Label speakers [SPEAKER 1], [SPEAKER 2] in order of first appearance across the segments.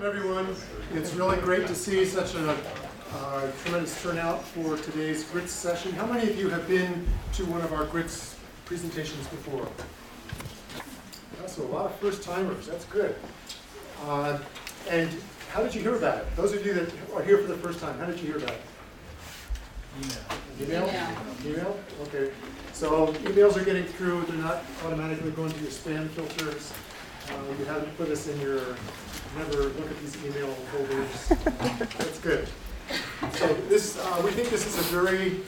[SPEAKER 1] Welcome, everyone. It's really great to see such a tremendous turnout for today's GRITS session. How many of you have been to one of our GRITS presentations before? So a lot of first-timers. That's good. And how did you hear about it? Those of you that are here for the first time, how did you hear about it? Email? Okay. So emails are getting through. They're not automatically going to your spam filters. You haven't put us in your never look at these email folders. That's good. So this, we think this is a very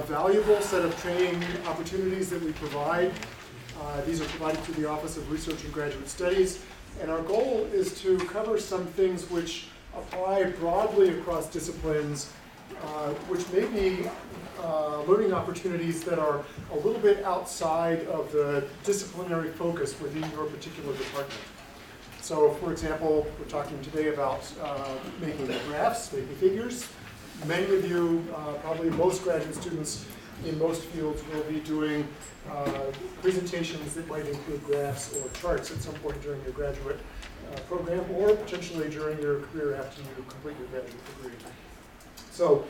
[SPEAKER 1] valuable set of training opportunities that we provide. These are provided through the Office of Research and Graduate Studies. And our goal is to cover some things which apply broadly across disciplines, which may be learning opportunities that are a little bit outside of the disciplinary focus within your particular department. So, for example, we're talking today about making graphs, making figures. Many of you, probably most graduate students in most fields, will be doing presentations that might include graphs or charts at some point during your graduate program, or potentially during your career after you complete your graduate degree. So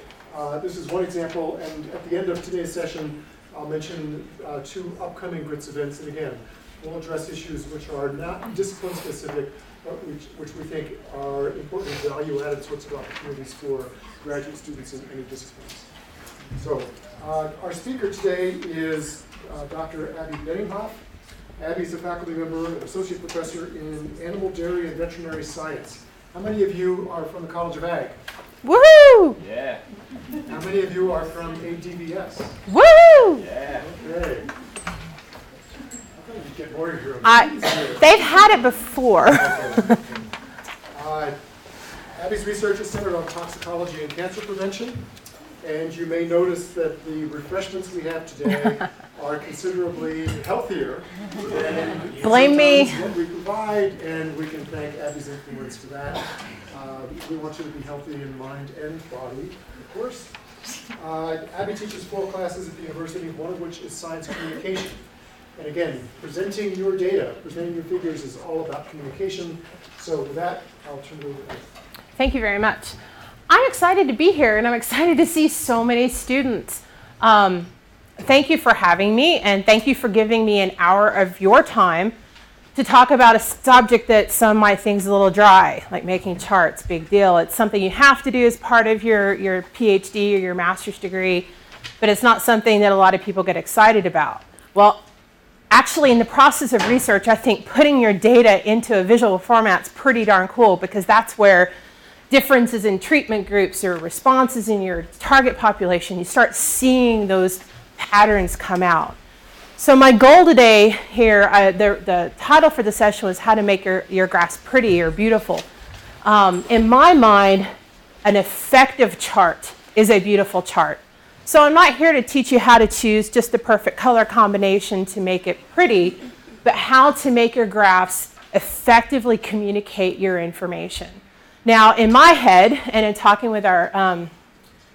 [SPEAKER 1] this is one example, and at the end of today's session, I'll mention two upcoming GRITS events, and again, we'll address issues which are not discipline-specific, but which we think are important value-added sorts of opportunities for graduate students in any disciplines. So our speaker today is Dr. Abby Benninghoff. Abby is a faculty member and associate professor in animal dairy and veterinary science. How many of you are from the College of Ag?
[SPEAKER 2] Woohoo!
[SPEAKER 3] Yeah.
[SPEAKER 1] How many of you are from ADVS?
[SPEAKER 2] Woo!
[SPEAKER 1] Yeah. Okay. Get more here.
[SPEAKER 2] They've had it before.
[SPEAKER 1] Abby's research is centered on toxicology and cancer prevention, and you may notice that the refreshments we have today are considerably healthier than
[SPEAKER 2] Blame me.
[SPEAKER 1] What we provide, and we can thank Abby's influence for that. We want you to be healthy in mind and body, of course. Abby teaches 4 classes at the university, one of which is science communication. And again, presenting your data, presenting your figures is all about communication. So with that, I'll turn it over to you.
[SPEAKER 2] Thank you very much. I'm excited to be here, and I'm excited to see so many students. Thank you for having me, and thank you for giving me an hour of your time to talk about a subject that some might think is a little dry, like making charts, big deal. It's something you have to do as part of your PhD or your master's degree, but it's not something that a lot of people get excited about. Well, actually, in the process of research, I think putting your data into a visual format is pretty darn cool, because that's where differences in treatment groups or responses in your target population, you start seeing those patterns come out. So my goal today here, the title for the session was how to make your graphs pretty or beautiful. In my mind, an effective chart is a beautiful chart. So I'm not here to teach you how to choose just the perfect color combination to make it pretty, but how to make your graphs effectively communicate your information. Now, in my head, and in talking with our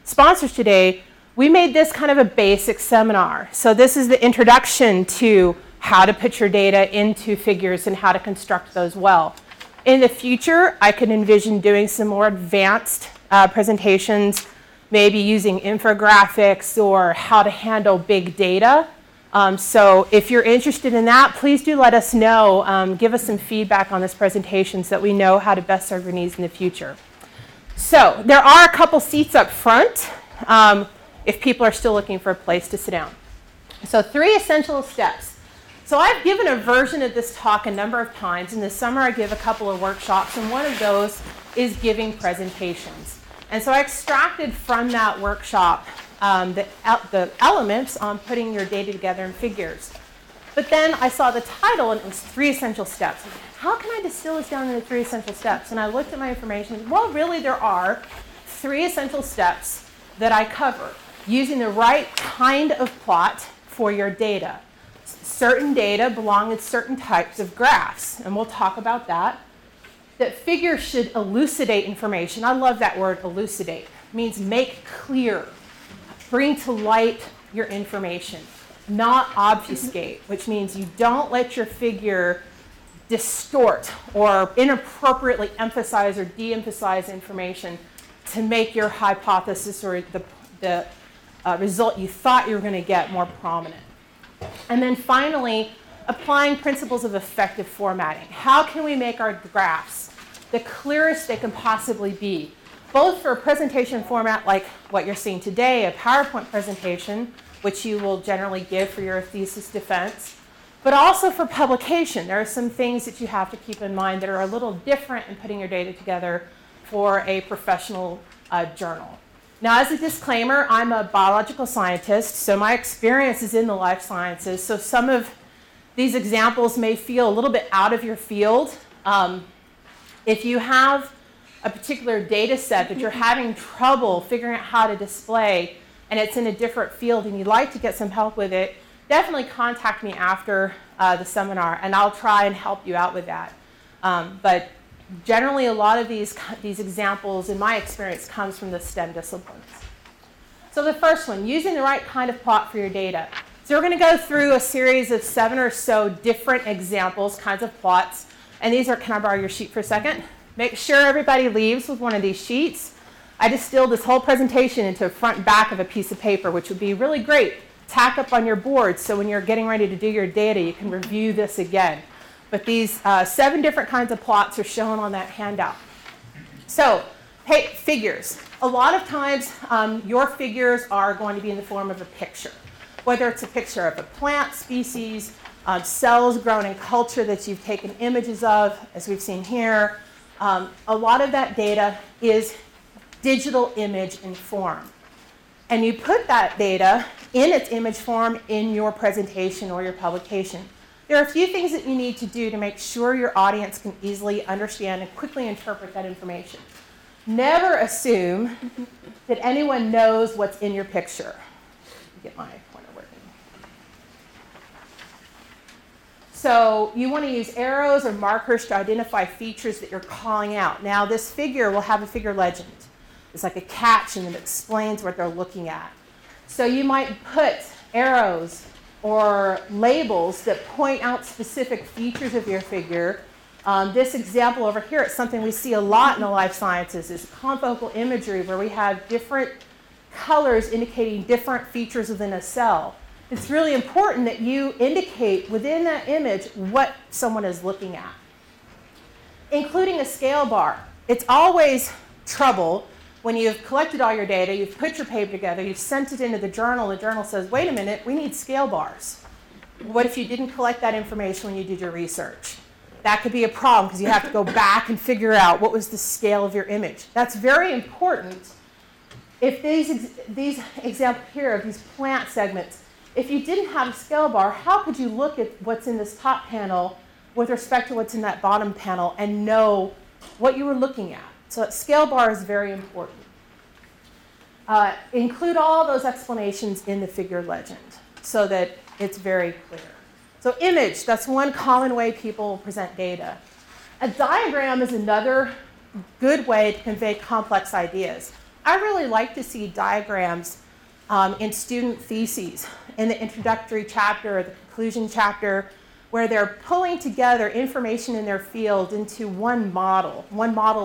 [SPEAKER 2] sponsors today, we made this kind of a basic seminar. So this is the introduction to how to put your data into figures and how to construct those well. In the future, I could envision doing some more advanced presentations, maybe using infographics or how to handle big data. So if you're interested in that, please do let us know. Give us some feedback on this presentation so that we know how to best serve your needs in the future. So there are a couple seats up front if people are still looking for a place to sit down. So 3 essential steps. So I've given a version of this talk a number of times. In the summer, I give a couple of workshops, and one of those is giving presentations. And so I extracted from that workshop the elements on putting your data together in figures. But then I saw the title, and it was 3 essential steps. How can I distill this down into 3 essential steps? And I looked at my information, and well, really there are 3 essential steps that I cover using the right kind of plot for your data. Certain data belong in certain types of graphs, and we'll talk about that. That figures should elucidate information. I love that word, elucidate. It means make clear, bring to light your information, not obfuscate, which means you don't let your figure distort or inappropriately emphasize or de-emphasize information to make your hypothesis or the result you thought you were going to get more prominent. And then finally, applying principles of effective formatting. How can we make our graphs the clearest they can possibly be, both for a presentation format like what you're seeing today, a PowerPoint presentation, which you will generally give for your thesis defense, but also for publication. There are some things that you have to keep in mind that are a little different in putting your data together for a professional journal. Now, as a disclaimer, I'm a biological scientist, so my experience is in the life sciences. So some of these examples may feel a little bit out of your field. If you have a particular data set that you're having trouble figuring out how to display, and it's in a different field and you'd like to get some help with it, definitely contact me after the seminar, and I'll try and help you out with that. But generally, a lot of these examples, in my experience, comes from the STEM disciplines. So the first one, using the right kind of plot for your data. So we're going to go through a series of 7 or so different examples, kinds of plots. And these are, can I borrow your sheet for a second? Make sure everybody leaves with one of these sheets. I distilled this whole presentation into a front and back of a piece of paper, which would be really great. Tack up on your board so when you're getting ready to do your data, you can review this again. But these 7 different kinds of plots are shown on that handout. So, hey, figures. A lot of times, your figures are going to be in the form of a picture. Whether it's a picture of a plant species, cells grown in culture that you've taken images of, as we've seen here. A lot of that data is digital image in form. And you put that data in its image form in your presentation or your publication. There are a few things that you need to do to make sure your audience can easily understand and quickly interpret that information. Never assume that anyone knows what's in your picture. Get my pointer working. So you want to use arrows or markers to identify features that you're calling out. Now, this figure will have a figure legend. It's like a caption that explains what they're looking at. So you might put arrows or labels that point out specific features of your figure. This example over here, it's something we see a lot in the life sciences, is confocal imagery where we have different colors indicating different features within a cell. It's really important that you indicate within that image what someone is looking at. Including a scale bar. It's always trouble when you've collected all your data, you've put your paper together, you've sent it into the journal says, wait a minute, we need scale bars. What if you didn't collect that information when you did your research? That could be a problem because you have to go back and figure out what was the scale of your image. That's very important. If these examples here of these plant segments, if you didn't have a scale bar, how could you look at what's in this top panel with respect to what's in that bottom panel and know what you were looking at? So that scale bar is very important. Include all those explanations in the figure legend so that it's very clear. So image, that's one common way people present data. A diagram is another good way to convey complex ideas. I really like to see diagrams in student theses, in the introductory chapter or the conclusion chapter, where they're pulling together information in their field into one model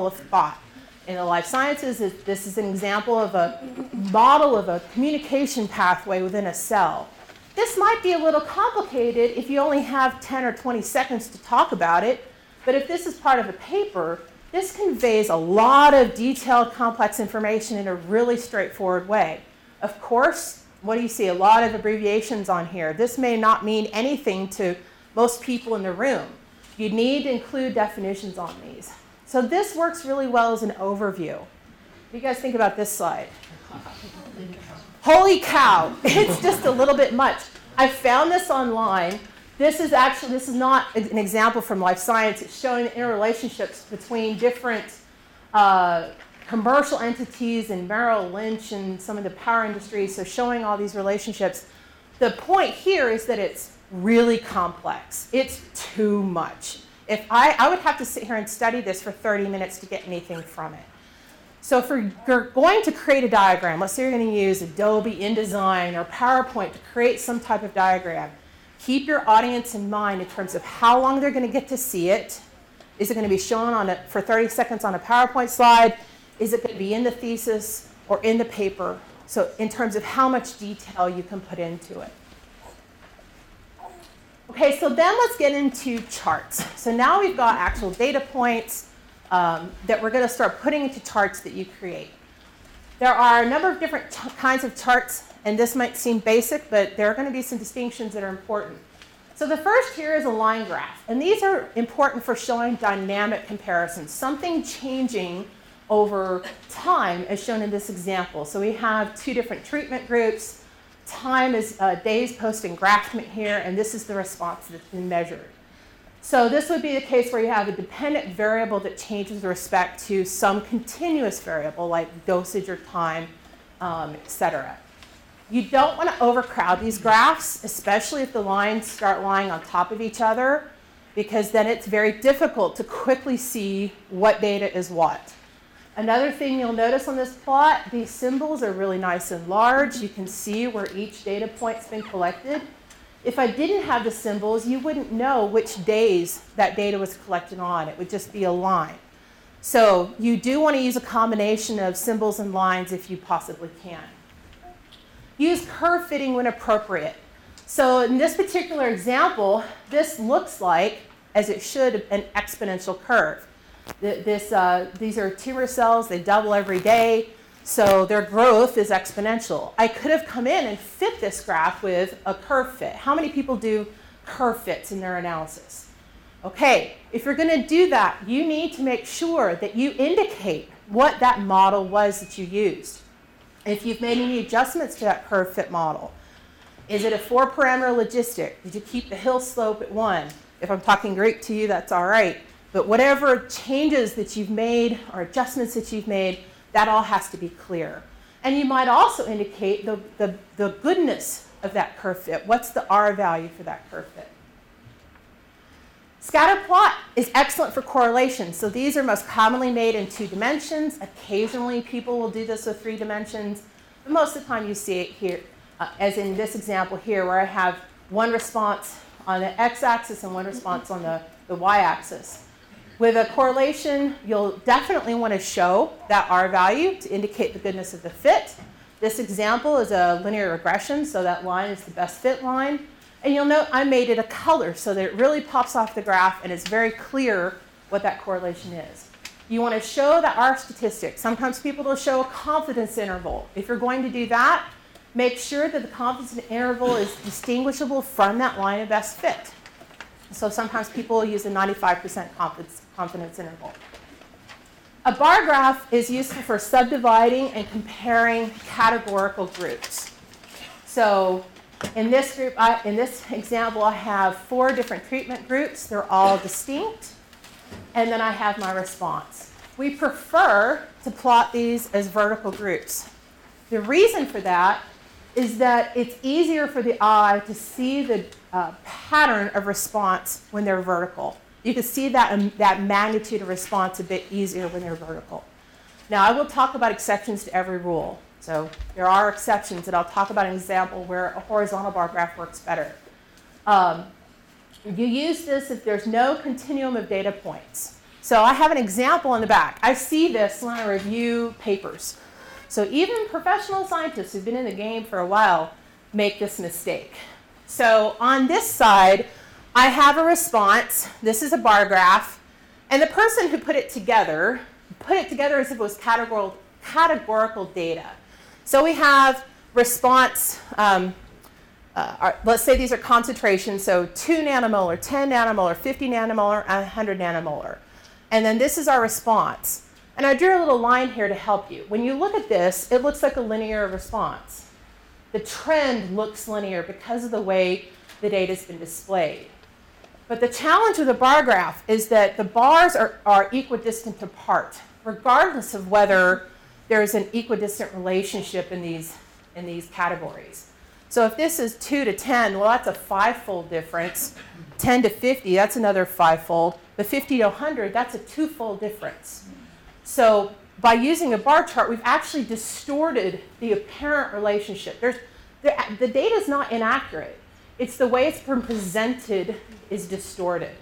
[SPEAKER 2] of thought. In the life sciences, this is an example of a model of a communication pathway within a cell. This might be a little complicated if you only have 10 or 20 seconds to talk about it, but if this is part of a paper, this conveys a lot of detailed, complex information in a really straightforward way. Of course, what do you see? A lot of abbreviations on here. This may not mean anything to most people in the room. You need to include definitions on these. So this works really well as an overview. What do you guys think about this slide? Holy cow, it's just a little bit much. I found this online. This is not an example from life science. It's showing the interrelationships between different commercial entities and Merrill Lynch and some of the power industries, so showing all these relationships. The point here is that it's really complex. It's too much. If I would have to sit here and study this for 30 minutes to get anything from it. So if you're going to create a diagram, let's say you're going to use Adobe InDesign or PowerPoint to create some type of diagram, Keep your audience in mind in terms of how long they're going to get to see it. Is it going to be shown for 30 seconds on a PowerPoint slide? Is it going to be in the thesis or in the paper? So in terms of how much detail you can put into it. Okay, so then let's get into charts. So now we've got actual data points that we're going to start putting into charts that you create. There are a number of different kinds of charts, and this might seem basic, but there are going to be some distinctions that are important. So the first here is a line graph, and these are important for showing dynamic comparisons, something changing over time as shown in this example. So we have two different treatment groups. Time is days post-engraftment here, and this is the response that's been measured. So this would be the case where you have a dependent variable that changes with respect to some continuous variable like dosage or time, etc. You don't want to overcrowd these graphs, especially if the lines start lying on top of each other, because then it's very difficult to quickly see what data is what. Another thing you'll notice on this plot, these symbols are really nice and large. You can see where each data point's been collected. If I didn't have the symbols, you wouldn't know which days that data was collected on. It would just be a line. So you do want to use a combination of symbols and lines if you possibly can. Use curve fitting when appropriate. So in this particular example, this looks like, as it should, an exponential curve. These are tumor cells. They double every day. So their growth is exponential. I could have come in and fit this graph with a curve fit. How many people do curve fits in their analysis? Okay, if you're going to do that, you need to make sure that you indicate what that model was that you used. If you've made any adjustments to that curve fit model, is it a 4-parameter logistic? Did you keep the hill slope at 1? If I'm talking Greek to you, that's all right. But whatever changes that you've made or adjustments that you've made, that all has to be clear. And you might also indicate the goodness of that curve fit. What's the R value for that curve fit? Scatter plot is excellent for correlation. So these are most commonly made in 2 dimensions. Occasionally people will do this with 3 dimensions. But most of the time you see it here, as in this example here, where I have one response on the x-axis and one response on the y-axis. With a correlation, you'll definitely want to show that R value to indicate the goodness of the fit. This example is a linear regression, so that line is the best fit line. And you'll note I made it a color so that it really pops off the graph and it's very clear what that correlation is. You want to show the R statistic. Sometimes people will show a confidence interval. If you're going to do that, make sure that the confidence interval is distinguishable from that line of best fit. So sometimes people will use a 95% confidence interval. A bar graph is useful for subdividing and comparing categorical groups. So in this group, in this example, I have 4 different treatment groups. They're all distinct. And then I have my response. We prefer to plot these as vertical groups. The reason for that is that it's easier for the eye to see the pattern of response when they're vertical. You can see that magnitude of response a bit easier when they're vertical. Now, I will talk about exceptions to every rule. So there are exceptions, and I'll talk about an example where a horizontal bar graph works better. You use this if there's no continuum of data points. So I have an example in the back. I see this when I review papers. So even professional scientists who've been in the game for a while make this mistake. So on this side, I have a response. This is a bar graph. And the person who put it together as if it was categorical data. So we have response, let's say these are concentrations, so 2 nanomolar, 10 nanomolar, 50 nanomolar, and 100 nanomolar. And then this is our response. And I drew a little line here to help you. When you look at this, it looks like a linear response. The trend looks linear because of the way the data has been displayed. But the challenge with a bar graph is that the bars are equidistant apart, regardless of whether there's an equidistant relationship in these categories. So if this is 2 to 10, well, that's a 5-fold difference. 10 to 50, that's another 5-fold. But 50 to 100, that's a 2-fold difference. So by using a bar chart, we've actually distorted the apparent relationship. The data is not inaccurate. It's the way it's been presented is distorted.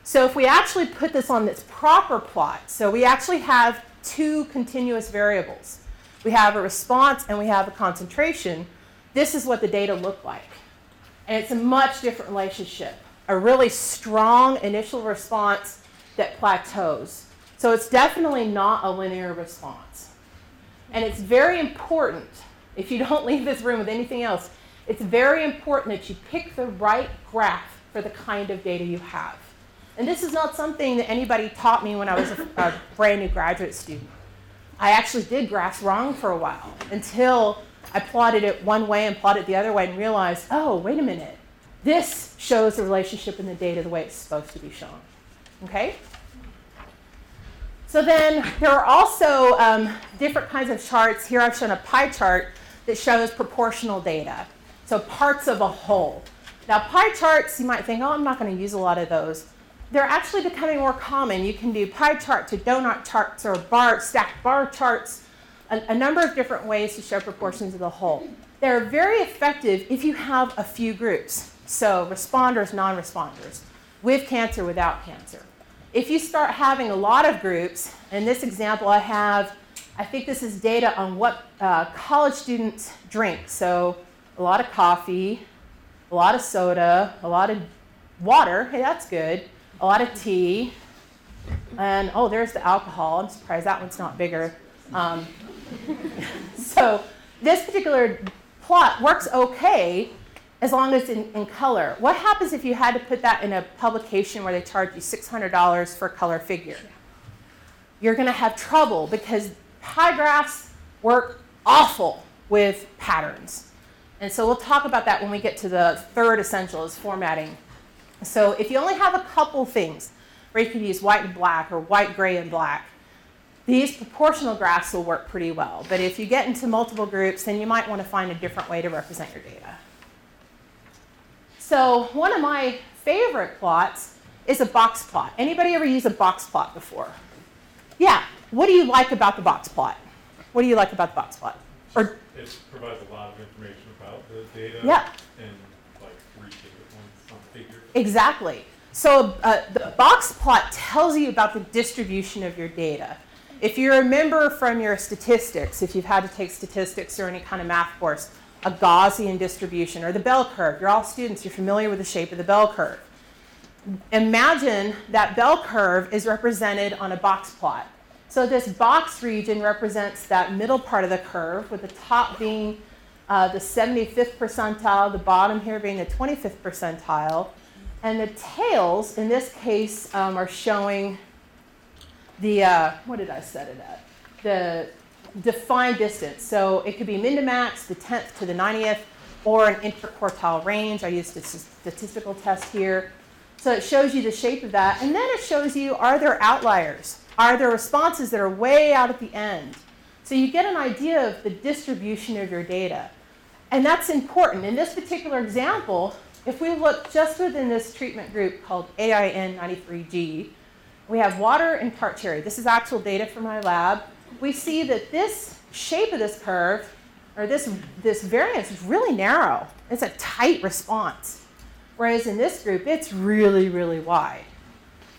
[SPEAKER 2] So if we actually put this on this proper plot, so we actually have two continuous variables. We have a response and we have a concentration. This is what the data look like. And it's a much different relationship. A really strong initial response that plateaus. So it's definitely not a linear response. And it's very important, if you don't leave this room with anything else, it's very important that you pick the right graph for the kind of data you have. And this is not something that anybody taught me when I was a brand new graduate student. I actually did graphs wrong for a while until I plotted it one way and plotted it the other way and realized, oh, wait a minute. This shows the relationship in the data the way it's supposed to be shown. Okay? So then there are also different kinds of charts. Here I've shown a pie chart that shows proportional data. So parts of a whole. Now pie charts, you might think, oh, I'm not going to use a lot of those. They're actually becoming more common. You can do pie charts or donut charts or stacked bar charts, a number of different ways to show proportions of the whole. They're very effective if you have a few groups. So responders, non-responders, with cancer, without cancer. If you start having a lot of groups, in this example I think this is data on what college students drink. So a lot of coffee, a lot of soda, a lot of water, hey, that's good, a lot of tea, and oh, there's the alcohol. I'm surprised that one's not bigger. So this particular plot works okay as long as it's in color. What happens if you had to put that in a publication where they charge you $600 for a color figure? You're going to have trouble because pie graphs work awful with patterns. And so we'll talk about that when we get to the third essential, is formatting. So if you only have a couple things, where you can use white and black or white, gray, and black, these proportional graphs will work pretty well. But if you get into multiple groups, then you might want to find a different way to represent your data. So one of my favorite plots is a box plot. Anybody ever use a box plot before? Yeah. What do you like about the box plot? What do you like about the box plot? Or
[SPEAKER 3] it provides a lot of information about the data.
[SPEAKER 2] Yeah.
[SPEAKER 3] And like 3 data points on figure.
[SPEAKER 2] Exactly. So the box plot tells you about the distribution of your data. If you remember from your statistics, if you've had to take statistics or any kind of math course, a Gaussian distribution or the bell curve. You're all students, you're familiar with the shape of the bell curve. Imagine that bell curve is represented on a box plot. So this box region represents that middle part of the curve, with the top being the 75th percentile, the bottom here being the 25th percentile. And the tails, in this case, are showing the, what did I set it at? The defined distance. So it could be min to max, the 10th to the 90th, or an interquartile range. I used a statistical test here. So it shows you the shape of that. And then it shows you, are there outliers? Are there responses that are way out at the end? So you get an idea of the distribution of your data. And that's important. In this particular example, if we look just within this treatment group called AIN93G, we have water and tart cherry. This is actual data from my lab. We see that this shape of this curve, or this variance, is really narrow. It's a tight response. Whereas in this group, it's really, really wide.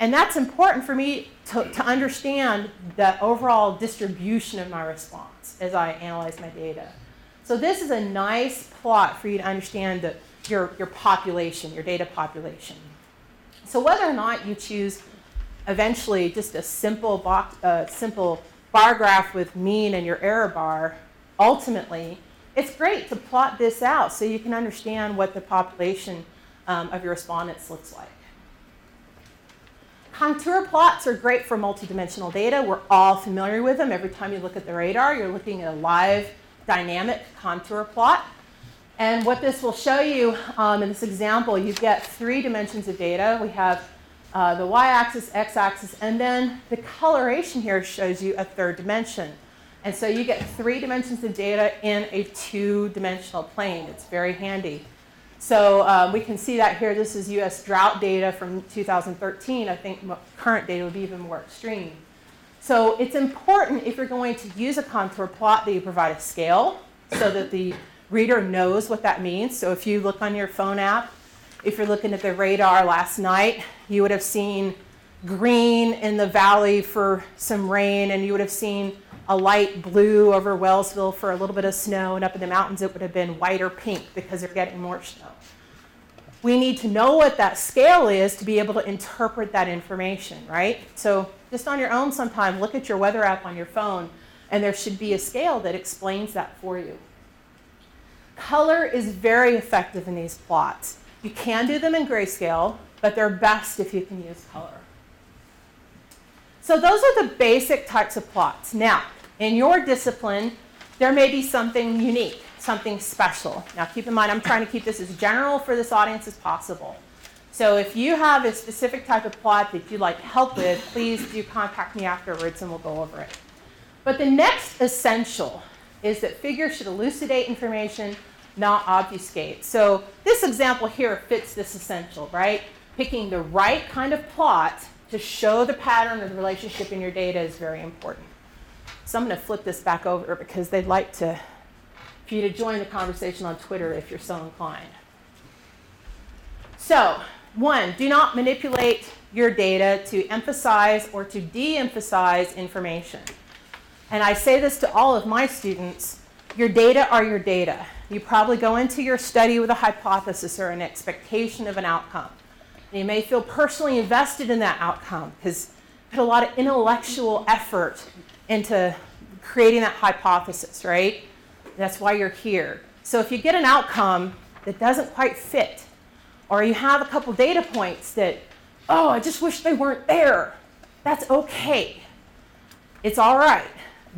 [SPEAKER 2] And that's important for me to understand the overall distribution of my response as I analyze my data. So this is a nice plot for you to understand your population, your data population. So whether or not you choose eventually just a simple bar graph with mean and your error bar, ultimately, it's great to plot this out so you can understand what the population of your respondents looks like. Contour plots are great for multidimensional data. We're all familiar with them. Every time you look at the radar, you're looking at a live dynamic contour plot. And what this will show you in this example, you get 3 dimensions of data. We have the y-axis, x-axis, and then the coloration here shows you a 3rd dimension. And so you get 3 dimensions of data in a 2-dimensional plane. It's very handy. So we can see that here. This is US drought data from 2013. I think current data would be even more extreme. So it's important, if you're going to use a contour plot, that you provide a scale so that the reader knows what that means. So if you look on your phone app, if you're looking at the radar last night, you would have seen green in the valley for some rain, and you would have seen a light blue over Wellsville for a little bit of snow, and up in the mountains it would have been white or pink because they're getting more snow. We need to know what that scale is to be able to interpret that information, right? So just on your own sometime, look at your weather app on your phone, and there should be a scale that explains that for you. Color is very effective in these plots. You can do them in grayscale, but they're best if you can use color. So those are the basic types of plots. Now, in your discipline, there may be something unique, something special. Now, keep in mind, I'm trying to keep this as general for this audience as possible. So if you have a specific type of plot that you'd like help with, please do contact me afterwards and we'll go over it. But the next essential is that figures should elucidate information, not obfuscate. So this example here fits this essential, right? Picking the right kind of plot to show the pattern or the relationship in your data is very important. So I'm going to flip this back over because they'd like for you to join the conversation on Twitter if you're so inclined. So, 1, do not manipulate your data to emphasize or to de-emphasize information. And I say this to all of my students, your data are your data. You probably go into your study with a hypothesis or an expectation of an outcome. And you may feel personally invested in that outcome because you put a lot of intellectual effort into creating that hypothesis, right? That's why you're here. So if you get an outcome that doesn't quite fit, or you have a couple data points that, oh, I just wish they weren't there, that's okay. It's all right.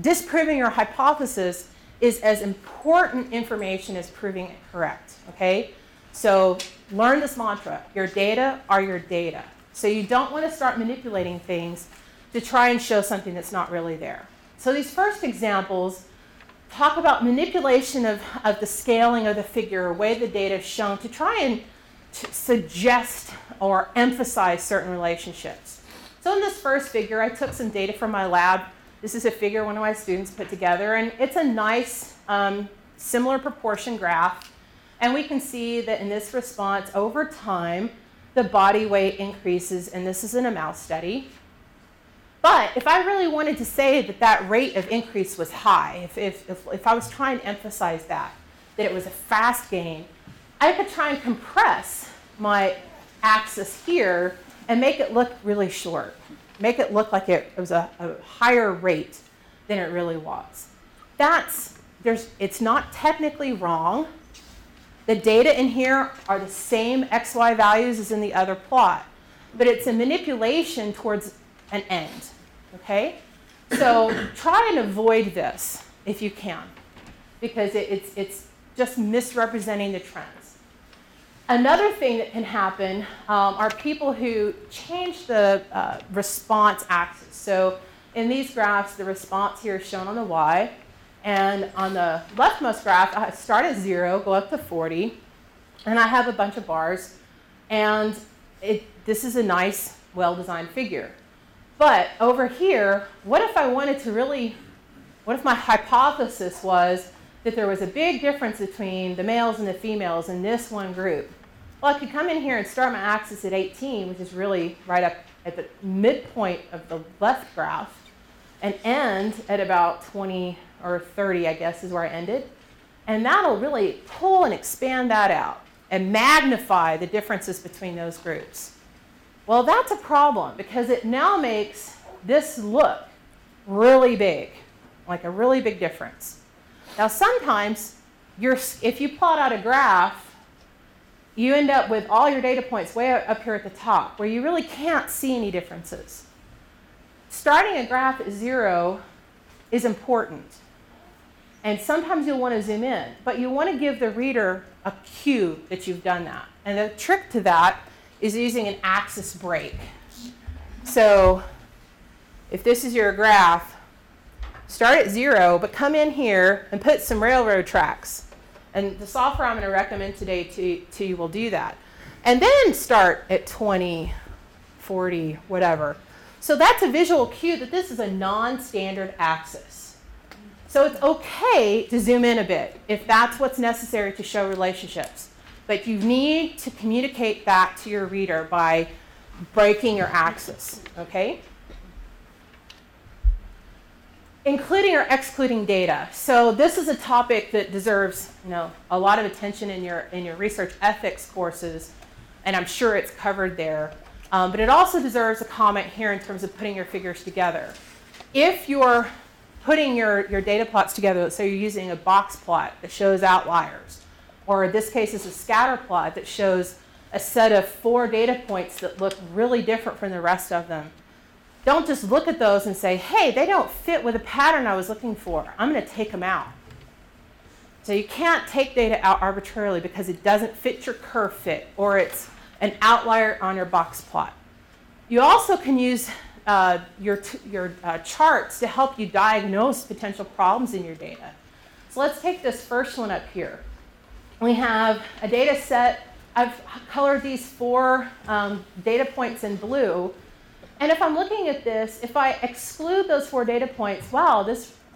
[SPEAKER 2] Disproving your hypothesis is as important information as proving it correct, okay? So learn this mantra, your data are your data. So you don't want to start manipulating things to try and show something that's not really there. So these first examples talk about manipulation of the scaling of the figure, or way the data is shown to try and suggest or emphasize certain relationships. So in this first figure, I took some data from my lab. This is a figure one of my students put together, and it's a nice similar proportion graph. And we can see that in this response, over time, the body weight increases, and this is in a mouse study. But if I really wanted to say that that rate of increase was high, if I was trying to emphasize that it was a fast gain, I could try and compress my axis here and make it look really short. Make it look like it was a higher rate than it really was. It's not technically wrong. The data in here are the same XY values as in the other plot, but it's a manipulation towards an end, okay? So try and avoid this if you can, because it's just misrepresenting the trends. Another thing that can happen are people who change the response axis. So in these graphs, the response here is shown on the Y. And on the leftmost graph, I start at 0, go up to 40. And I have a bunch of bars. And this is a nice, well-designed figure. But over here, what if my hypothesis was that there was a big difference between the males and the females in this one group? Well, I could come in here and start my axis at 18, which is really right up at the midpoint of the left graph, and end at about 20 or 30, I guess, is where I ended. And that'll really pull and expand that out and magnify the differences between those groups. Well, that's a problem because it now makes this look really big, like a really big difference. Now, sometimes if you plot out a graph, you end up with all your data points way up here at the top where you really can't see any differences. Starting a graph at 0 is important. And sometimes you'll want to zoom in, but you want to give the reader a cue that you've done that. And the trick to that is using an axis break. So if this is your graph, start at 0, but come in here and put some railroad tracks. And the software I'm going to recommend today to you will do that. And then start at 20, 40, whatever. So that's a visual cue that this is a non-standard axis. So So it's okay to zoom in a bit if that's what's necessary to show relationships. But you need to communicate that to your reader by breaking your axis, okay? Including or excluding data. So this is a topic that deserves, a lot of attention in your research ethics courses, and I'm sure it's covered there. But it also deserves a comment here in terms of putting your figures together. If you're putting your data plots together, so you're using a box plot that shows outliers, or in this case is a scatter plot that shows a set of 4 data points that look really different from the rest of them. Don't just look at those and say, hey, they don't fit with the pattern I was looking for. I'm going to take them out. So you can't take data out arbitrarily because it doesn't fit your curve fit, or it's an outlier on your box plot. You also can use your charts to help you diagnose potential problems in your data. So let's take this first one up here. We have a data set. I've colored these 4 data points in blue. And if I'm looking at this, if I exclude those 4 data points, wow,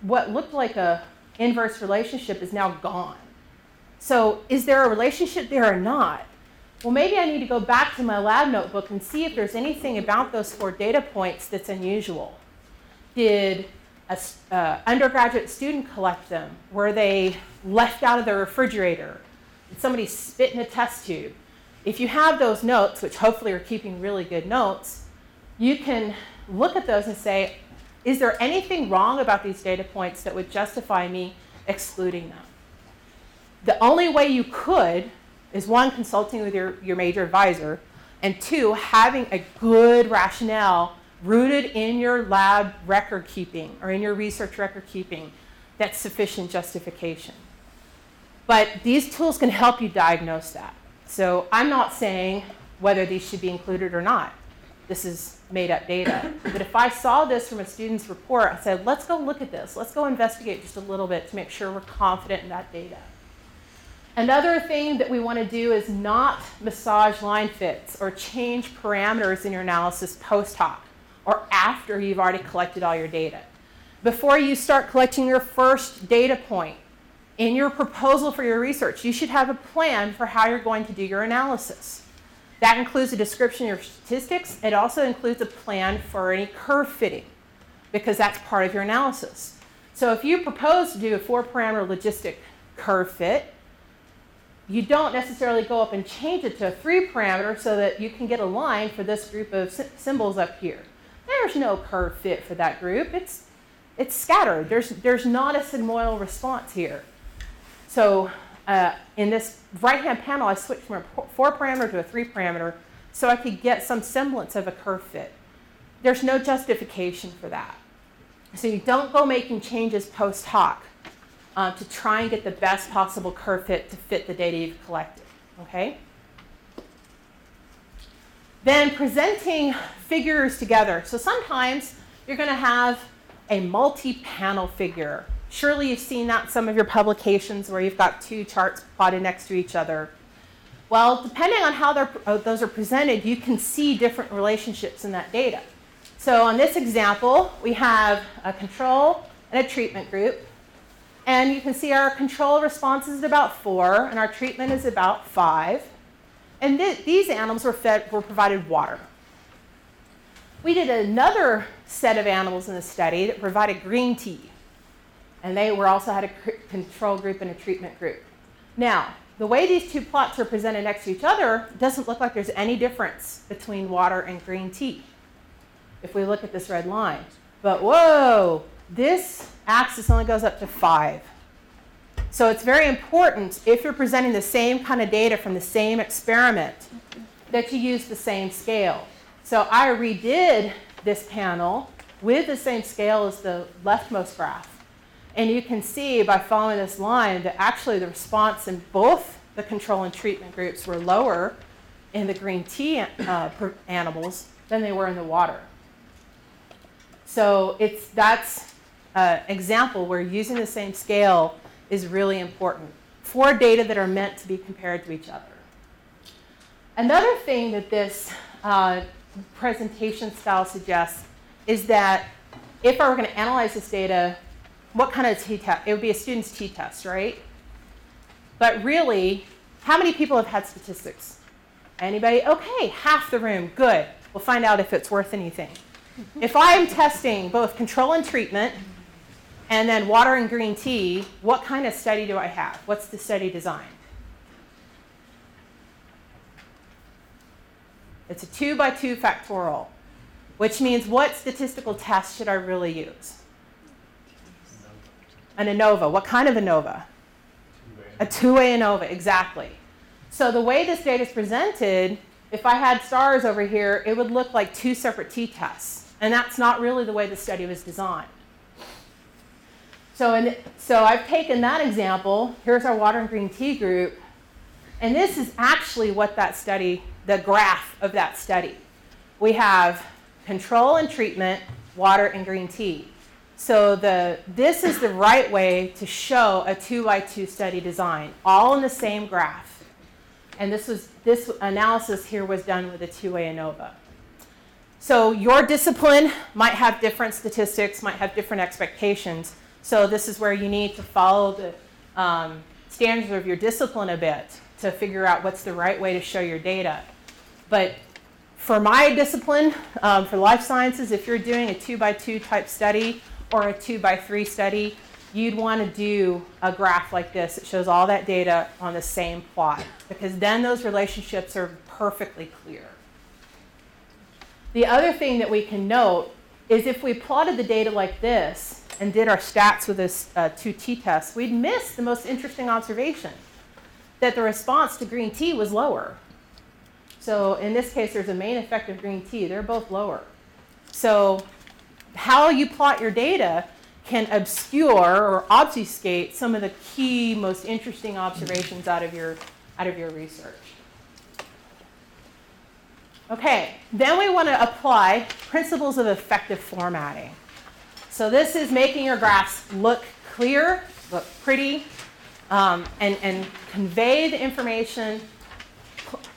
[SPEAKER 2] what looked like a inverse relationship is now gone. So is there a relationship there or not? Well, maybe I need to go back to my lab notebook and see if there's anything about those 4 data points that's unusual. Did an undergraduate student collect them? Were they left out of the refrigerator? Did somebody spit in a test tube? If you have those notes, which hopefully are keeping really good notes, you can look at those and say, is there anything wrong about these data points that would justify me excluding them? The only way you could is 1, consulting with your major advisor, and 2, having a good rationale rooted in your lab record keeping or in your research record keeping that's sufficient justification. But these tools can help you diagnose that. So I'm not saying whether these should be included or not. This is made up data. But if I saw this from a student's report, I said, let's go look at this. Let's go investigate just a little bit to make sure we're confident in that data. Another thing that we want to do is not massage line fits or change parameters in your analysis post hoc or after you've already collected all your data. Before you start collecting your first data point in your proposal for your research, you should have a plan for how you're going to do your analysis. That includes a description of your statistics. It also includes a plan for any curve fitting, because that's part of your analysis. So if you propose to do a 4-parameter logistic curve fit, you don't necessarily go up and change it to a 3-parameter so that you can get a line for this group of symbols up here. There's no curve fit for that group. It's scattered. There's not a sigmoidal response here. So in this right-hand panel, I switched from a 4-parameter to a 3-parameter so I could get some semblance of a curve fit. There's no justification for that. So you don't go making changes post hoc to try and get the best possible curve fit to fit the data you've collected, okay? Then presenting figures together. So sometimes you're going to have a multi-panel figure. Surely you've seen that in some of your publications where you've got 2 charts plotted next to each other. Well, depending on how those are presented, you can see different relationships in that data. So on this example, we have a control and a treatment group. And you can see our control response is about 4, and our treatment is about 5. And these animals were provided water. We did another set of animals in the study that provided green tea. And they also had a control group and a treatment group. Now, the way these 2 plots are presented next to each other, it doesn't look like there's any difference between water and green tea if we look at this red line. But whoa, this axis only goes up to 5. So it's very important, if you're presenting the same kind of data from the same experiment, that you use the same scale. So I redid this panel with the same scale as the leftmost graph. And you can see by following this line that actually the response in both the control and treatment groups were lower in the green tea animals than they were in the water. So that's an example where using the same scale is really important for data that are meant to be compared to each other. Another thing that this presentation style suggests is that if I were going to analyze this data what kind of t-test? It would be a student's t-test, right? But really, how many people have had statistics? Anybody? Okay, half the room. Good. We'll find out if it's worth anything. If I'm testing both control and treatment, and then water and green tea, what kind of study do I have? What's the study design? It's a 2x2 factorial, which means what statistical test should I really use? An ANOVA. What kind of ANOVA? A two-way ANOVA, exactly. So the way this data is presented, if I had stars over here, it would look like two separate t-tests. And that's not really the way the study was designed. So I've taken that example. Here's our water and green tea group. And this is actually what that study, the graph of that study. We have control and treatment, water and green tea. So this is the right way to show a 2x2 study design, all in the same graph. And this analysis here was done with a two-way ANOVA. So your discipline might have different statistics, might have different expectations. So this is where you need to follow the standards of your discipline a bit to figure out what's the right way to show your data. But for my discipline, for life sciences, if you're doing a 2x2 type study or a 2x3 study, you'd want to do a graph like this. It shows all that data on the same plot, because then those relationships are perfectly clear. The other thing that we can note is if we plotted the data like this and did our stats with this 2 t-tests, we'd miss the most interesting observation, that the response to green tea was lower. So in this case, there's a main effect of green tea. They're both lower. So how you plot your data can obscure or obfuscate some of the key, most interesting observations out of your research. Okay, then we want to apply principles of effective formatting. So this is making your graphs look clear, look pretty, and convey the information,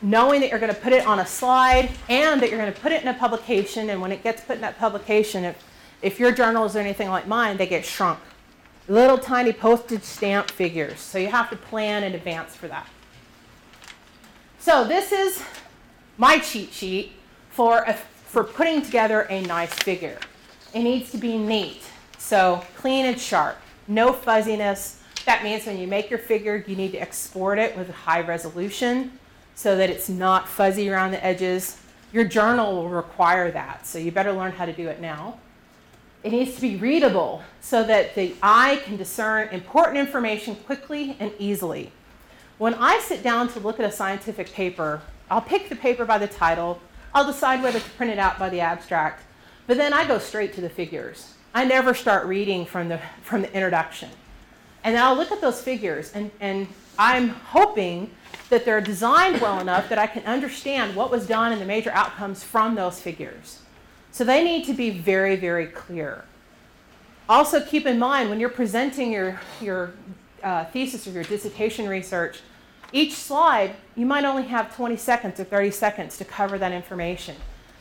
[SPEAKER 2] knowing that you're going to put it on a slide and that you're going to put it in a publication. And when it gets put in that publication, if your journals are anything like mine, they get shrunk. Little tiny postage stamp figures. So you have to plan in advance for that. So this is my cheat sheet for putting together a nice figure. It needs to be neat. So clean and sharp. No fuzziness. That means when you make your figure, you need to export it with high resolution so that it's not fuzzy around the edges. Your journal will require that, so you better learn how to do it now. It needs to be readable so that the eye can discern important information quickly and easily. When I sit down to look at a scientific paper, I'll pick the paper by the title. I'll decide whether to print it out by the abstract, but then I go straight to the figures. I never start reading from the introduction. And then I'll look at those figures, and I'm hoping that they're designed well enough that I can understand what was done and the major outcomes from those figures. So they need to be very, very clear. Also keep in mind when you're presenting your thesis or your dissertation research, each slide, you might only have 20 seconds or 30 seconds to cover that information.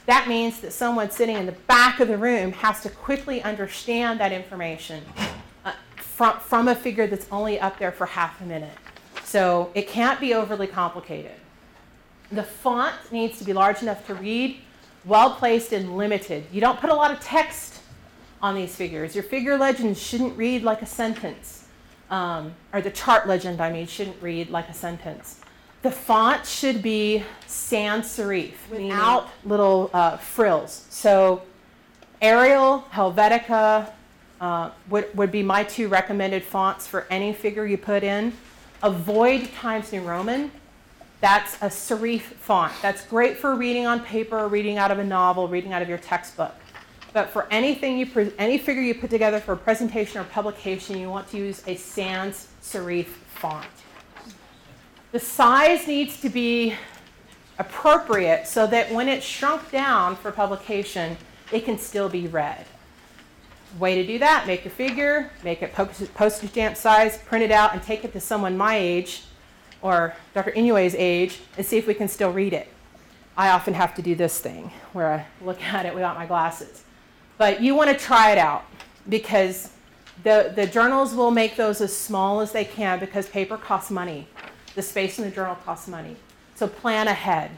[SPEAKER 2] That means that someone sitting in the back of the room has to quickly understand that information from a figure that's only up there for half a minute. So it can't be overly complicated. The font needs to be large enough to read, well placed and limited. You don't put a lot of text on these figures. Your figure legend shouldn't read like a sentence. Or the chart legend, I mean, shouldn't read like a sentence. The font should be sans serif, without little frills. So Arial, Helvetica would be my 2 recommended fonts for any figure you put in. Avoid Times New Roman. That's a serif font. That's great for reading on paper, reading out of a novel, reading out of your textbook. But for any figure you put together for a presentation or publication, you want to use a sans serif font. The size needs to be appropriate so that when it's shrunk down for publication, it can still be read. Way to do that, make your figure, make it postage stamp size, print it out, and take it to someone my age or Dr. Inoue's age and see if we can still read it. I often have to do this thing where I look at it without my glasses. But you want to try it out because The journals will make those as small as they can because paper costs money. The space in the journal costs money. So plan ahead.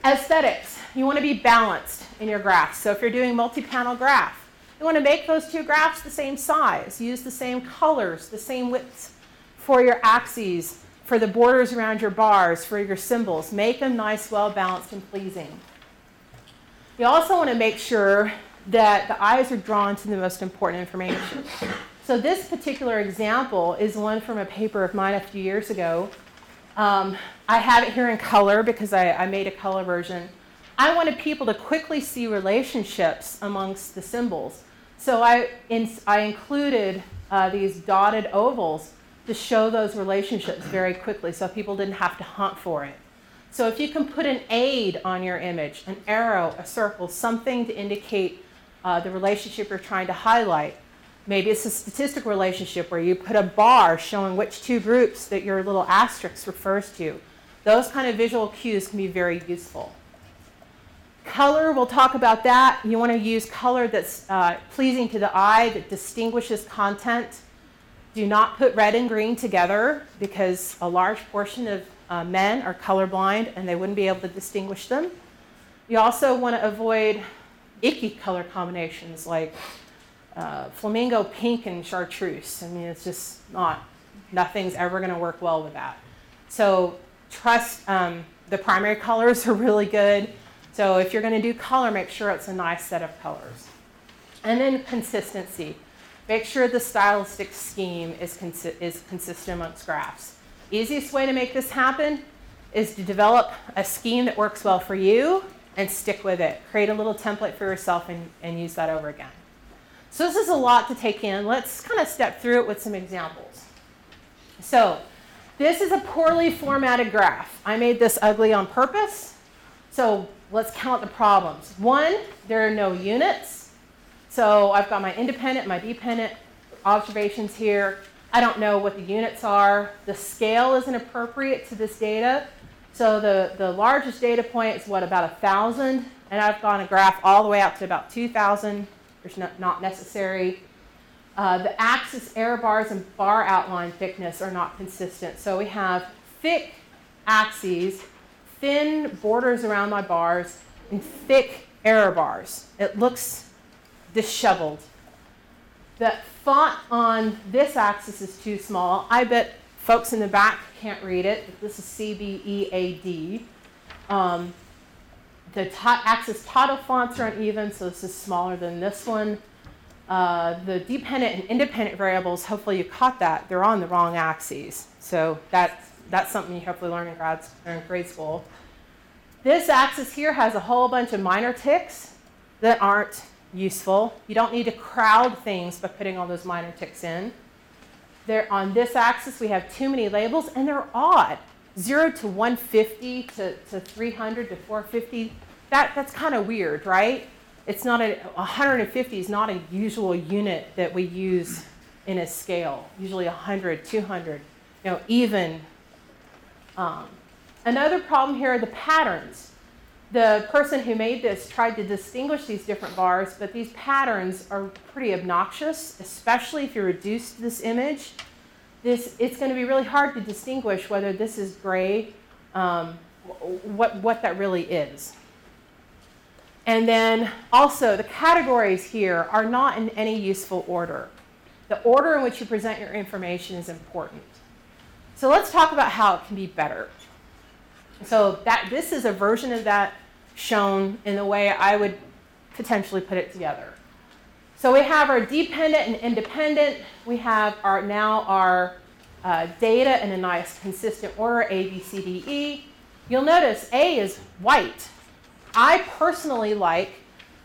[SPEAKER 2] Aesthetics. You want to be balanced in your graphs. So if you're doing multi-panel graph, you want to make those two graphs the same size. Use the same colors, the same widths for your axes, for the borders around your bars, for your symbols. Make them nice, well-balanced, and pleasing. You also want to make sure that the eyes are drawn to the most important information. So this particular example is one from a paper of mine a few years ago. I have it here in color because I made a color version. I wanted people to quickly see relationships amongst the symbols. So I included these dotted ovals to show those relationships very quickly so people didn't have to hunt for it. So if you can put an aid on your image, an arrow, a circle, something to indicate the relationship you're trying to highlight. Maybe it's a statistical relationship where you put a bar showing which two groups that your little asterisk refers to. Those kind of visual cues can be very useful. Color, we'll talk about that. You want to use color that's pleasing to the eye, that distinguishes content. Do not put red and green together because a large portion of men are colorblind and they wouldn't be able to distinguish them. You also want to avoid icky color combinations like flamingo pink and chartreuse. I mean, it's just nothing's ever going to work well with that. So trust the primary colors are really good. So if you're going to do color, make sure it's a nice set of colors. And then consistency. Make sure the stylistic scheme is consistent amongst graphs. Easiest way to make this happen is to develop a scheme that works well for you and stick with it. Create a little template for yourself and use that over again. So this is a lot to take in. Let's kind of step through it with some examples. So this is a poorly formatted graph. I made this ugly on purpose. So let's count the problems. One, there are no units. So I've got my independent, my dependent observations here. I don't know what the units are. The scale isn't appropriate to this data. So the largest data point is what, about 1,000? And I've gone a graph all the way out to about 2,000. There's not necessary. The axis error bars and bar outline thickness are not consistent. So we have thick axes, thin borders around my bars, and thick error bars. It looks disheveled. The font on this axis is too small. I bet folks in the back can't read it. This is CBEAD. The axis title fonts are uneven, so this is smaller than this one. The dependent and independent variables, hopefully you caught that, they're on the wrong axes. So that's something you hopefully learn in grade school. This axis here has a whole bunch of minor ticks that aren't useful. You don't need to crowd things by putting all those minor ticks in. On this axis, we have too many labels, and they're odd. 0 to 150 to 300 to 450. That's kind of weird, right? It's not 150 is not a usual unit that we use in a scale. Usually 100, 200, even. Another problem here are the patterns. The person who made this tried to distinguish these different bars, but these patterns are pretty obnoxious, especially if you reduce this image. It's going to be really hard to distinguish whether this is gray, what that really is. And then also the categories here are not in any useful order. The order in which you present your information is important. So let's talk about how it can be better. So this is a version of that shown in the way I would potentially put it together. So we have our dependent and independent. We have our data in a nice consistent order, A, B, C, D, E. You'll notice A is white. I personally like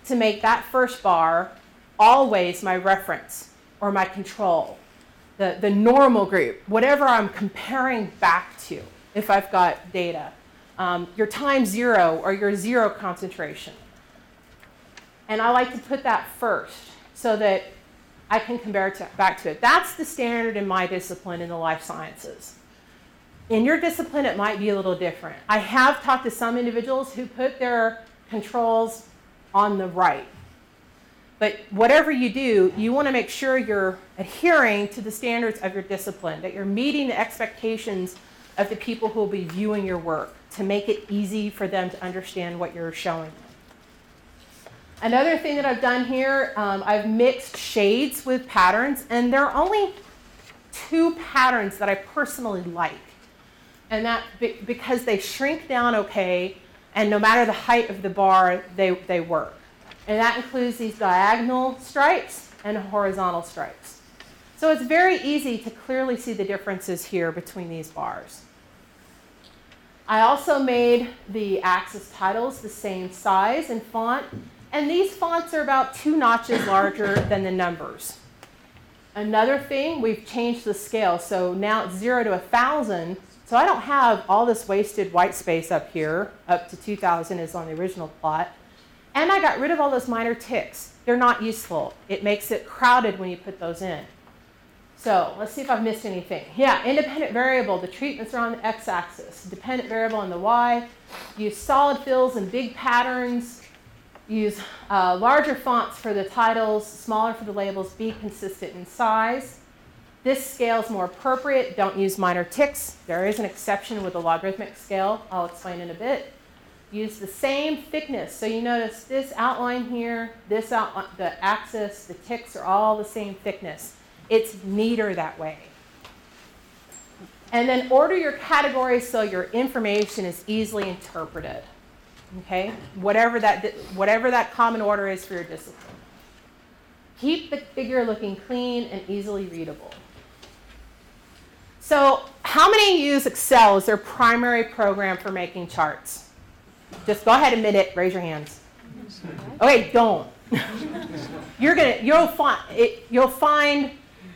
[SPEAKER 2] to make that first bar always my reference or my control, the normal group, whatever I'm comparing back to if I've got data. Your time zero or your zero concentration. And I like to put that first so that I can compare back to it. That's the standard in my discipline in the life sciences. In your discipline, it might be a little different. I have talked to some individuals who put their controls on the right. But whatever you do, you want to make sure you're adhering to the standards of your discipline, that you're meeting the expectations of the people who will be viewing your work to make it easy for them to understand what you're showing them. Another thing that I've done here, I've mixed shades with patterns, and there are only 2 patterns that I personally like. And that because they shrink down okay, and no matter the height of the bar, they work. And that includes these diagonal stripes and horizontal stripes. So it's very easy to clearly see the differences here between these bars. I also made the axis titles the same size and font, and these fonts are about 2 notches larger than the numbers. Another thing, we've changed the scale, so now it's 0 to 1,000, so I don't have all this wasted white space up here, up to 2,000 is on the original plot. And I got rid of all those minor ticks. They're not useful. It makes it crowded when you put those in. So let's see if I've missed anything. Yeah, independent variable. The treatments are on the x-axis. Dependent variable on the y. Use solid fills and big patterns. Use larger fonts for the titles, smaller for the labels. Be consistent in size. This scale is more appropriate. Don't use minor ticks. There is an exception with the logarithmic scale. I'll explain in a bit. Use the same thickness. So you notice this outline here, this outline, the axis, the ticks are all the same thickness. It's neater that way. And then order your categories so your information is easily interpreted. Okay? Whatever that common order is for your discipline. Keep the figure looking clean and easily readable. So how many use Excel as their primary program for making charts? Just go ahead and admit it. Raise your hands. Okay, don't. You'll find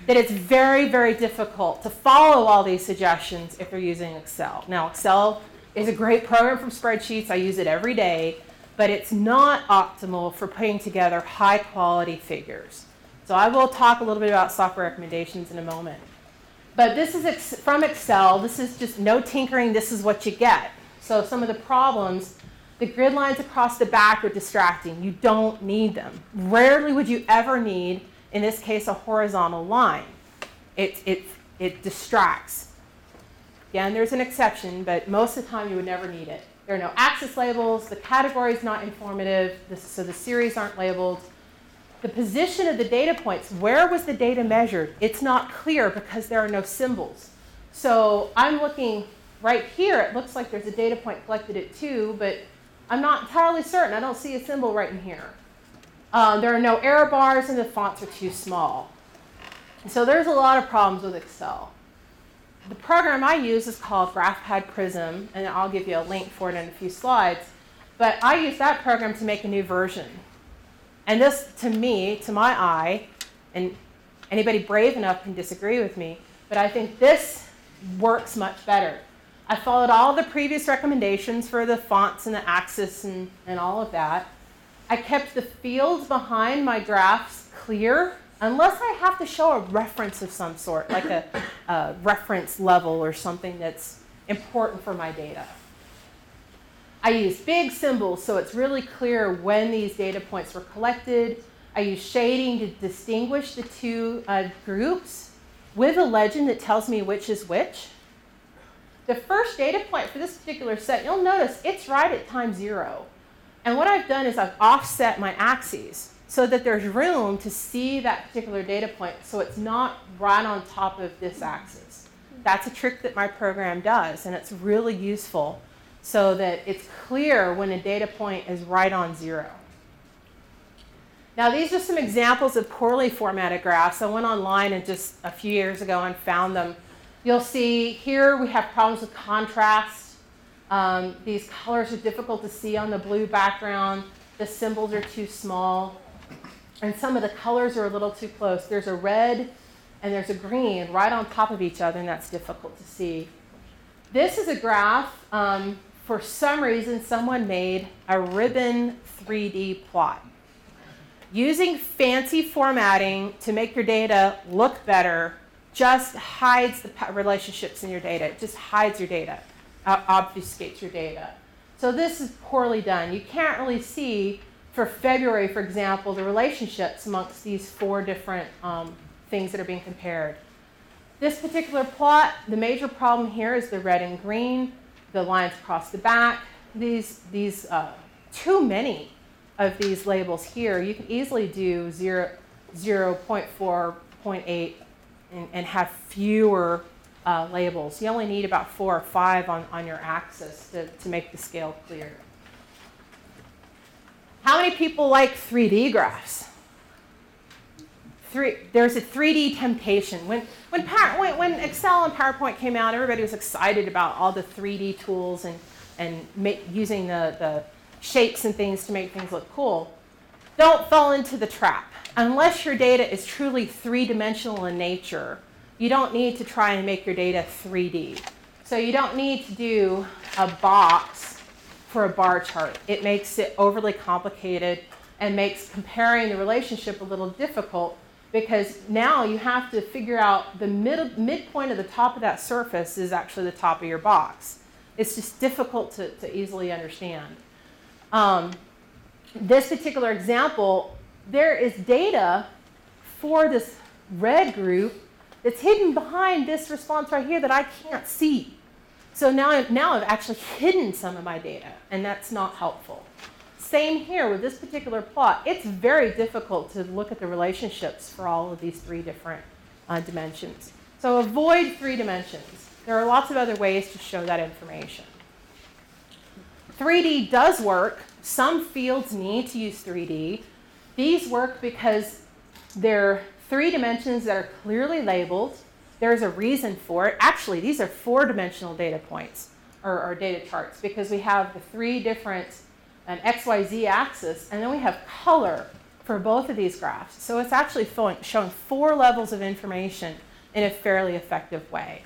[SPEAKER 2] that it's very, very difficult to follow all these suggestions if you're using Excel. Now, Excel is a great program for spreadsheets. I use it every day, but it's not optimal for putting together high-quality figures. So I will talk a little bit about software recommendations in a moment. But this is from Excel. This is just no tinkering. This is what you get. So some of the problems, the grid lines across the back are distracting. You don't need them. Rarely would you ever need, in this case, a horizontal line. It distracts. Again, there's an exception, but most of the time you would never need it. There are no axis labels. The category is not informative, so the series aren't labeled. The position of the data points, where was the data measured? It's not clear because there are no symbols. So I'm looking right here. It looks like there's a data point collected at 2, but I'm not entirely certain. I don't see a symbol right in here. There are no error bars, and the fonts are too small. So there's a lot of problems with Excel. The program I use is called GraphPad Prism, and I'll give you a link for it in a few slides. But I use that program to make a new version. And this, to me, to my eye, and anybody brave enough can disagree with me, but I think this works much better. I followed all the previous recommendations for the fonts and the axis and all of that. I kept the fields behind my graphs clear, unless I have to show a reference of some sort, like a reference level or something that's important for my data. I use big symbols, so it's really clear when these data points were collected. I use shading to distinguish the 2 groups with a legend that tells me which is which. The first data point for this particular set, you'll notice it's right at time 0. And what I've done is I've offset my axes so that there's room to see that particular data point so it's not right on top of this axis. That's a trick that my program does, and it's really useful so that it's clear when a data point is right on 0. Now, these are some examples of poorly formatted graphs. I went online and just a few years ago and found them. You'll see here we have problems with contrast. These colors are difficult to see on the blue background. The symbols are too small. And some of the colors are a little too close. There's a red and there's a green right on top of each other, and that's difficult to see. This is a graph. For some reason, someone made a ribbon 3D plot. Using fancy formatting to make your data look better just hides the relationships in your data. It just hides your data, obfuscates your data. So this is poorly done. You can't really see for February, for example, the relationships amongst these 4 different things that are being compared. This particular plot, the major problem here is the red and green, the lines across the back. These too many of these labels here. You can easily do 0, 0.4, 0.8 and have fewer labels. You only need about 4 or 5 on your axis to make the scale clear. How many people like 3D graphs? There's a 3D temptation. When Excel and PowerPoint came out, everybody was excited about all the 3D tools and using the shapes and things to make things look cool. Don't fall into the trap. Unless your data is truly 3-dimensional in nature, you don't need to try and make your data 3D. So you don't need to do a box for a bar chart. It makes it overly complicated and makes comparing the relationship a little difficult, because now you have to figure out the midpoint of the top of that surface is actually the top of your box. It's just difficult to easily understand. This particular example, there is data for this red group that's hidden behind this response right here that I can't see. So now I've actually hidden some of my data, and that's not helpful. Same here with this particular plot. It's very difficult to look at the relationships for all of these 3 different dimensions. So avoid 3 dimensions. There are lots of other ways to show that information. 3D does work. Some fields need to use 3D. These work because they're 3 dimensions that are clearly labeled. There's a reason for it. Actually, these are 4-dimensional data points or data charts, because we have the 3 different an XYZ axis, and then we have color for both of these graphs. So it's actually showing 4 levels of information in a fairly effective way.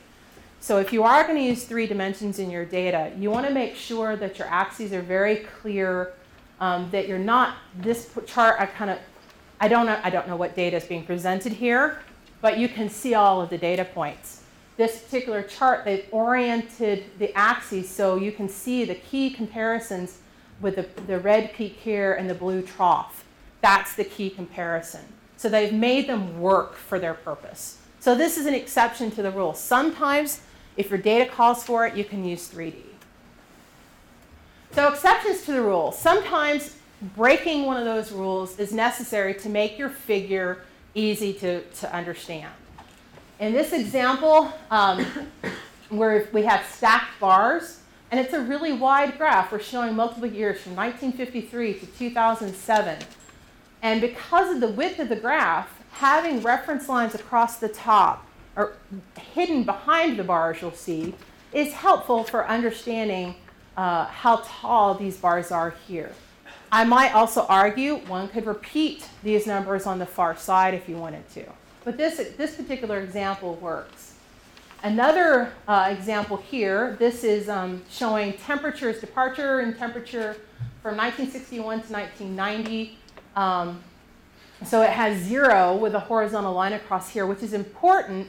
[SPEAKER 2] So if you are going to use 3 dimensions in your data, you want to make sure that your axes are very clear, that you're not, this chart, I don't know what data is being presented here, but you can see all of the data points. This particular chart, they've oriented the axes so you can see the key comparisons with the red peak here and the blue trough. That's the key comparison. So they've made them work for their purpose. So this is an exception to the rule. Sometimes, if your data calls for it, you can use 3D. So exceptions to the rule. Sometimes breaking one of those rules is necessary to make your figure easy to understand. In this example, where we have stacked bars, and it's a really wide graph. We're showing multiple years from 1953 to 2007. And because of the width of the graph, having reference lines across the top, or hidden behind the bars you'll see, is helpful for understanding how tall these bars are here. I might also argue one could repeat these numbers on the far side if you wanted to. But this particular example works. Another example here, this is showing temperatures, departure and temperature from 1961 to 1990. So it has 0 with a horizontal line across here, which is important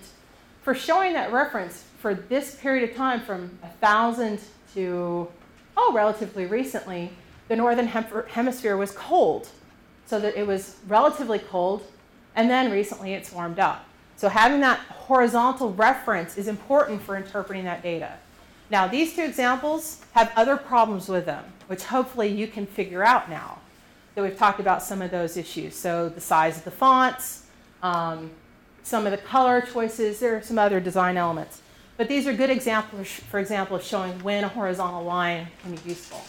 [SPEAKER 2] for showing that reference for this period of time from 1000 to, relatively recently. The northern hemisphere was cold, so that it was relatively cold, and then recently it's warmed up. So having that horizontal reference is important for interpreting that data. Now, these 2 examples have other problems with them, which hopefully you can figure out now that we've talked about some of those issues. So the size of the fonts, some of the color choices, there are some other design elements. But these are good examples, for example, of showing when a horizontal line can be useful.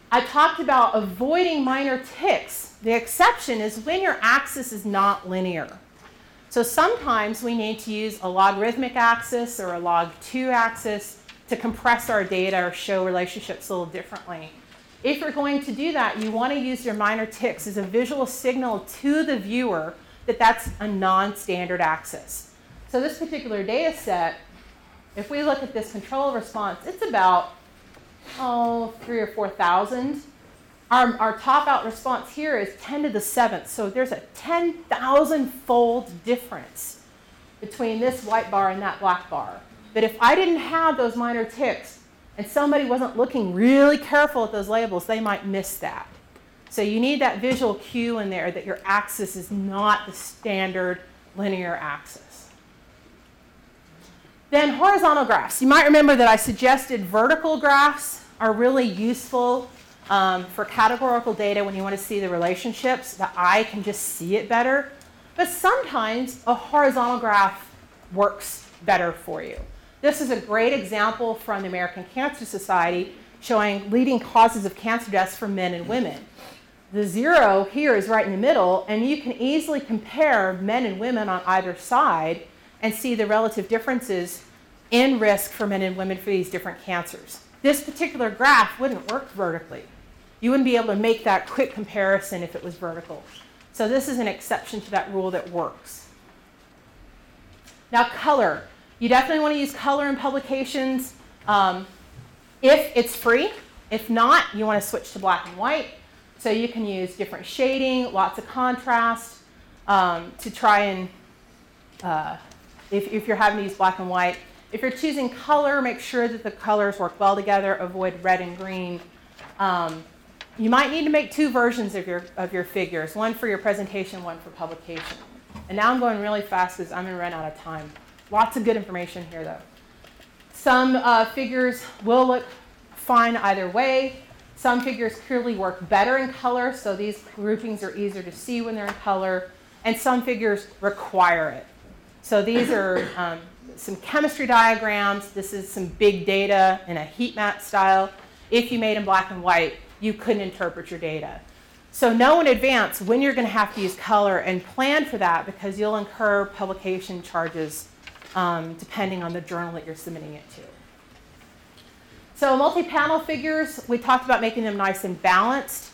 [SPEAKER 2] I talked about avoiding minor ticks. The exception is when your axis is not linear. So sometimes we need to use a logarithmic axis or a log2 axis to compress our data or show relationships a little differently. If you're going to do that, you want to use your minor ticks as a visual signal to the viewer that that's a non-standard axis. So this particular data set, if we look at this control response, it's about 3,000 or 4,000. Our top out response here is 10 to the 7th. So there's a 10,000-fold difference between this white bar and that black bar. But if I didn't have those minor ticks and somebody wasn't looking really careful at those labels, they might miss that. So you need that visual cue in there that your axis is not the standard linear axis. Then horizontal graphs. You might remember that I suggested vertical graphs are really useful for categorical data when you want to see the relationships. The eye can just see it better. But sometimes a horizontal graph works better for you. This is a great example from the American Cancer Society showing leading causes of cancer deaths for men and women. The 0 here is right in the middle, and you can easily compare men and women on either side and see the relative differences in risk for men and women for these different cancers. This particular graph wouldn't work vertically. You wouldn't be able to make that quick comparison if it was vertical. So this is an exception to that rule that works. Now color. You definitely want to use color in publications if it's free. If not, you want to switch to black and white. So you can use different shading, lots of contrast to try and, if you're having to use black and white. If you're choosing color, make sure that the colors work well together. Avoid red and green. You might need to make 2 versions of your figures, one for your presentation, one for publication. And now I'm going really fast because I'm going to run out of time. Lots of good information here, though. Some figures will look fine either way. Some figures clearly work better in color, so these groupings are easier to see when they're in color. And some figures require it. So these are some chemistry diagrams. This is some big data in a heat map style. If you made in black and white, you couldn't interpret your data. So know in advance when you're going to have to use color and plan for that because you'll incur publication charges depending on the journal that you're submitting it to. So multi-panel figures, we talked about making them nice and balanced.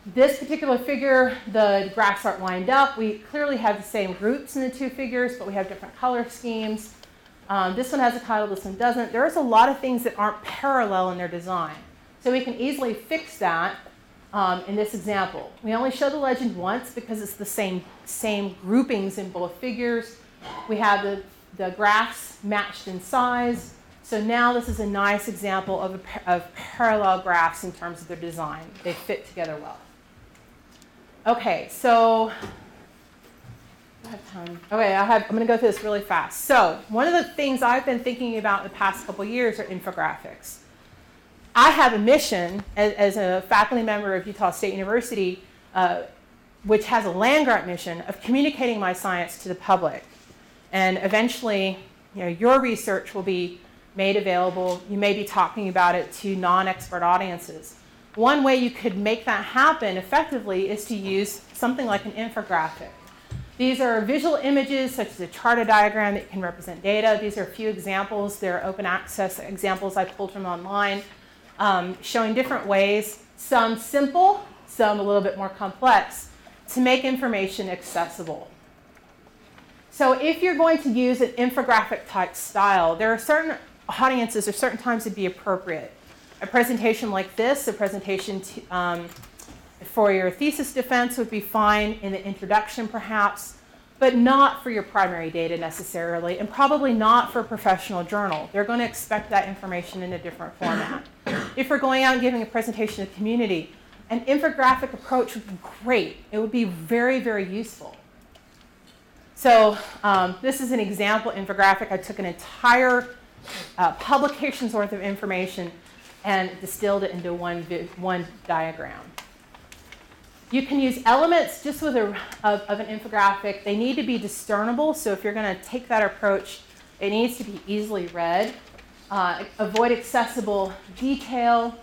[SPEAKER 2] This particular figure, the graphs aren't lined up. We clearly have the same groups in the 2 figures, but we have different color schemes. This one has a title, this one doesn't. There's a lot of things that aren't parallel in their design. So we can easily fix that in this example. We only show the legend once because it's the same groupings in both figures. We have the graphs matched in size. So now this is a nice example of parallel graphs in terms of their design. They fit together well. Okay, so I have time. Okay, I'm going to go through this really fast. So one of the things I've been thinking about in the past couple years are infographics. I have a mission as a faculty member of Utah State University, which has a land-grant mission of communicating my science to the public. And eventually, your research will be made available. You may be talking about it to non-expert audiences. One way you could make that happen effectively is to use something like an infographic. These are visual images such as a chart or diagram that can represent data. These are a few examples. They're open access examples I pulled from online showing different ways, some simple, some a little bit more complex, to make information accessible. So if you're going to use an infographic type style, there are certain audiences or certain times it'd be appropriate. A presentation like this, a presentation for your thesis defense would be fine in the introduction perhaps, but not for your primary data necessarily, and probably not for a professional journal. They're going to expect that information in a different format. If we're going out and giving a presentation to the community, an infographic approach would be great. It would be very, very useful. So this is an example infographic. I took an entire publication's worth of information and distilled it into one diagram. You can use elements just with of an infographic. They need to be discernible, so if you're going to take that approach, it needs to be easily read. Avoid accessible detail.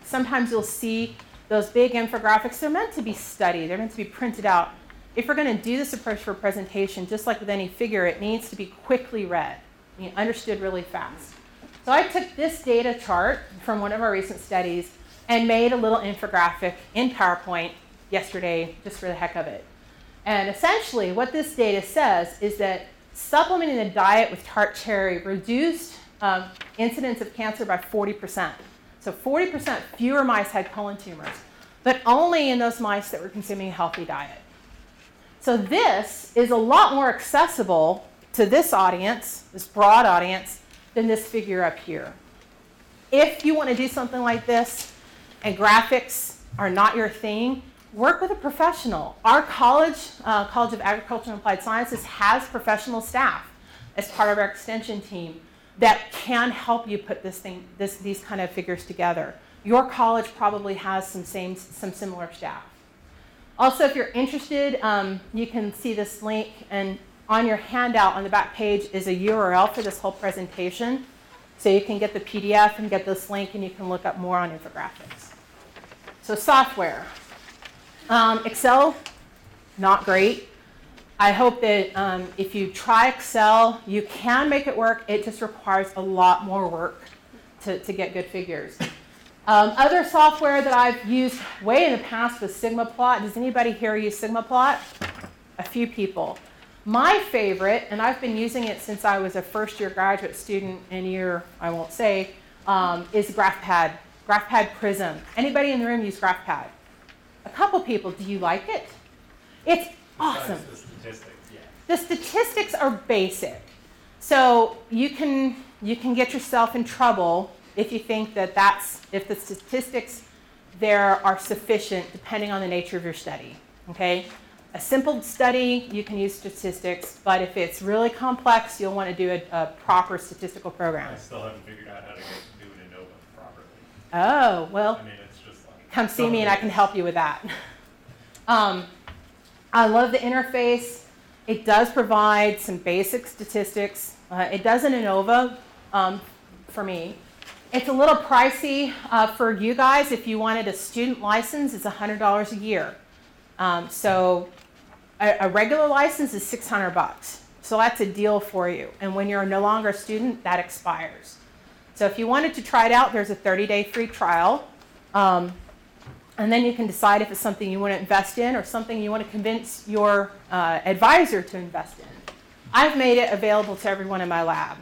[SPEAKER 2] Sometimes you'll see those big infographics. They're meant to be studied. They're meant to be printed out. If we're going to do this approach for a presentation, just like with any figure, it needs to be quickly read, understood really fast. So I took this data chart from one of our recent studies and made a little infographic in PowerPoint yesterday just for the heck of it. And essentially what this data says is that supplementing the diet with tart cherry reduced incidence of cancer by 40%. So 40% fewer mice had colon tumors, but only in those mice that were consuming a healthy diet. So this is a lot more accessible to this audience, this broad audience, than this figure up here. If you want to do something like this, and graphics are not your thing, work with a professional. Our college, College of Agriculture and Applied Sciences, has professional staff as part of our extension team that can help you put these kind of figures together. Your college probably has some similar staff. Also, if you're interested, you can see this link, and on your handout on the back page is a URL for this whole presentation. So you can get the PDF and get this link, and you can look up more on infographics. So software. Excel, not great. I hope that if you try Excel, you can make it work. It just requires a lot more work to get good figures. Other software that I've used way in the past was SigmaPlot. Does anybody here use SigmaPlot? A few people. My favorite, and I've been using it since I was a first-year graduate student, and year I won't say, is GraphPad. GraphPad Prism. Anybody in the room use GraphPad? A couple people. Do you like it? It's awesome.
[SPEAKER 3] The statistics, yeah.
[SPEAKER 2] The statistics are basic. So you can get yourself in trouble if you think that if the statistics there are sufficient depending on the nature of your study, okay? A simple study, you can use statistics, but if it's really complex, you'll want to do a proper statistical program.
[SPEAKER 3] I still haven't figured out how to do an ANOVA properly.
[SPEAKER 2] Oh, well,
[SPEAKER 3] I mean, it's just like...
[SPEAKER 2] come see me and I can help you with that. I love the interface. It does provide some basic statistics. It does an ANOVA for me. It's a little pricey for you guys. If you wanted a student license, it's $100 a year. So a regular license is $600. So that's a deal for you. And when you're no longer a student, that expires. So if you wanted to try it out, there's a 30-day free trial. And then you can decide if it's something you want to invest in or something you want to convince your advisor to invest in. I've made it available to everyone in my lab.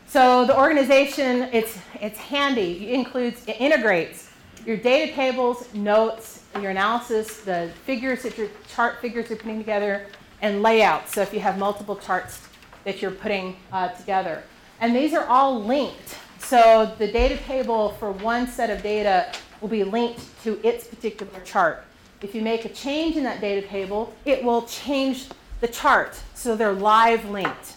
[SPEAKER 2] So the organization, it's handy. It integrates your data tables, notes, your analysis, the figures that your chart figures you're putting together, and layouts. So if you have multiple charts that you're putting together. And these are all linked. So the data table for one set of data will be linked to its particular chart. If you make a change in that data table, it will change the chart. So they're live linked.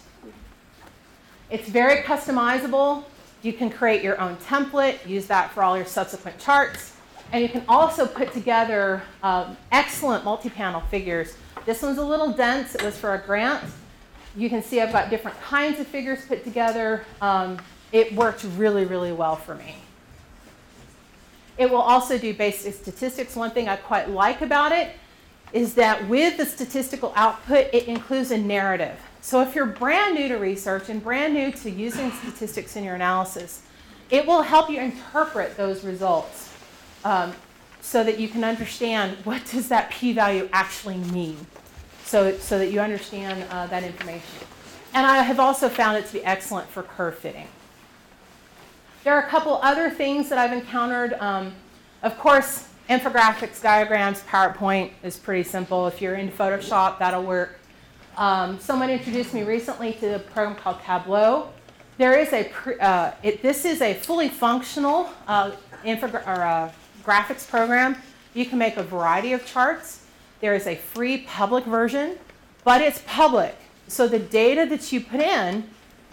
[SPEAKER 2] It's very customizable. You can create your own template, use that for all your subsequent charts. And you can also put together excellent multi-panel figures. This one's a little dense. It was for a grant. You can see I've got different kinds of figures put together. It worked really, really well for me. It will also do basic statistics. One thing I quite like about it is that with the statistical output, it includes a narrative. So if you're brand new to research and brand new to using statistics in your analysis, it will help you interpret those results so that you can understand what does that p-value actually mean, so that you understand that information. And I have also found it to be excellent for curve fitting. There are a couple other things that I've encountered. Of course, infographics, diagrams, PowerPoint is pretty simple. If you're into Photoshop, that'll work. Someone introduced me recently to a program called Tableau. There is this is a fully functional graphics program. You can make a variety of charts. There is a free public version, but it's public. So the data that you put in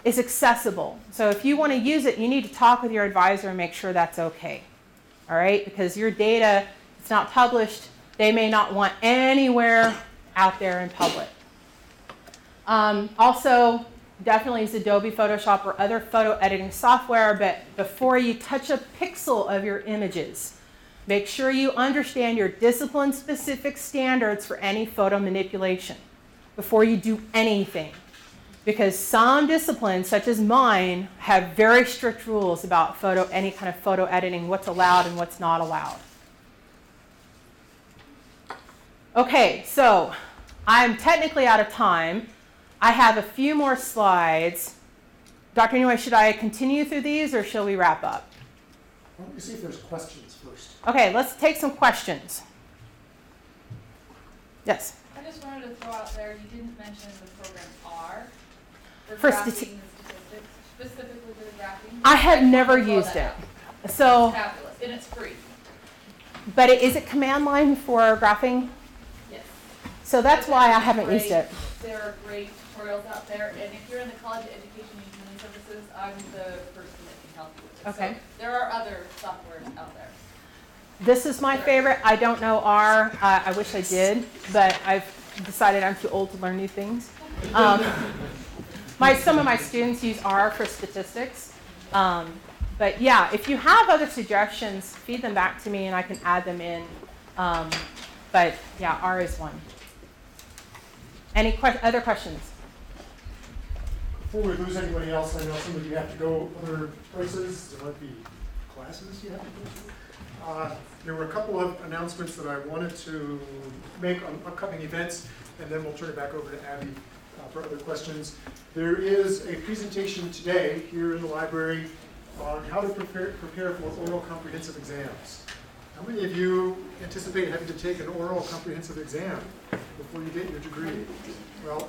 [SPEAKER 2] is accessible. So if you want to use it, you need to talk with your advisor and make sure that's okay. All right? Because your data, it's not published. They may not want anywhere out there in public. Also, definitely use Adobe Photoshop or other photo editing software, but before you touch a pixel of your images, make sure you understand your discipline-specific standards for any photo manipulation before you do anything. Because some disciplines, such as mine, have very strict rules about any kind of photo editing, what's allowed and what's not allowed. Okay, so I'm technically out of time. I have a few more slides. Dr. Inouye, should I continue through these or shall we wrap up?
[SPEAKER 1] Why don't we see if there's questions first?
[SPEAKER 2] Okay, let's take some questions. Yes?
[SPEAKER 4] I just wanted to throw out there, you didn't mention the program R for
[SPEAKER 2] For
[SPEAKER 4] graphing the statistics, specifically for the graphing.
[SPEAKER 2] I have never used it. So,
[SPEAKER 4] Fabulous, and it's free.
[SPEAKER 2] but is it command line for graphing?
[SPEAKER 4] Yes.
[SPEAKER 2] So that's why I haven't used it.
[SPEAKER 4] There are great tutorials out there, and if you're in the College of Education and Human Services, I'm the person that can help you with it.
[SPEAKER 2] Okay.
[SPEAKER 4] So there are other softwares out there.
[SPEAKER 2] This is my favorite. I don't know R. I wish I did, but I've decided I'm too old to learn new things. Some of my students use R for statistics. But yeah, if you have other suggestions, feed them back to me and I can add them in. But yeah, R is one. Any other questions?
[SPEAKER 1] Before we lose anybody else, I know some of you have to go other places. There might be classes you have to go to. There were a couple of announcements that I wanted to make on upcoming events, and then we'll turn it back over to Abby for other questions. There is a presentation today here in the library on how to prepare for oral comprehensive exams. How many of you anticipate having to take an oral comprehensive exam before you get your degree? Well,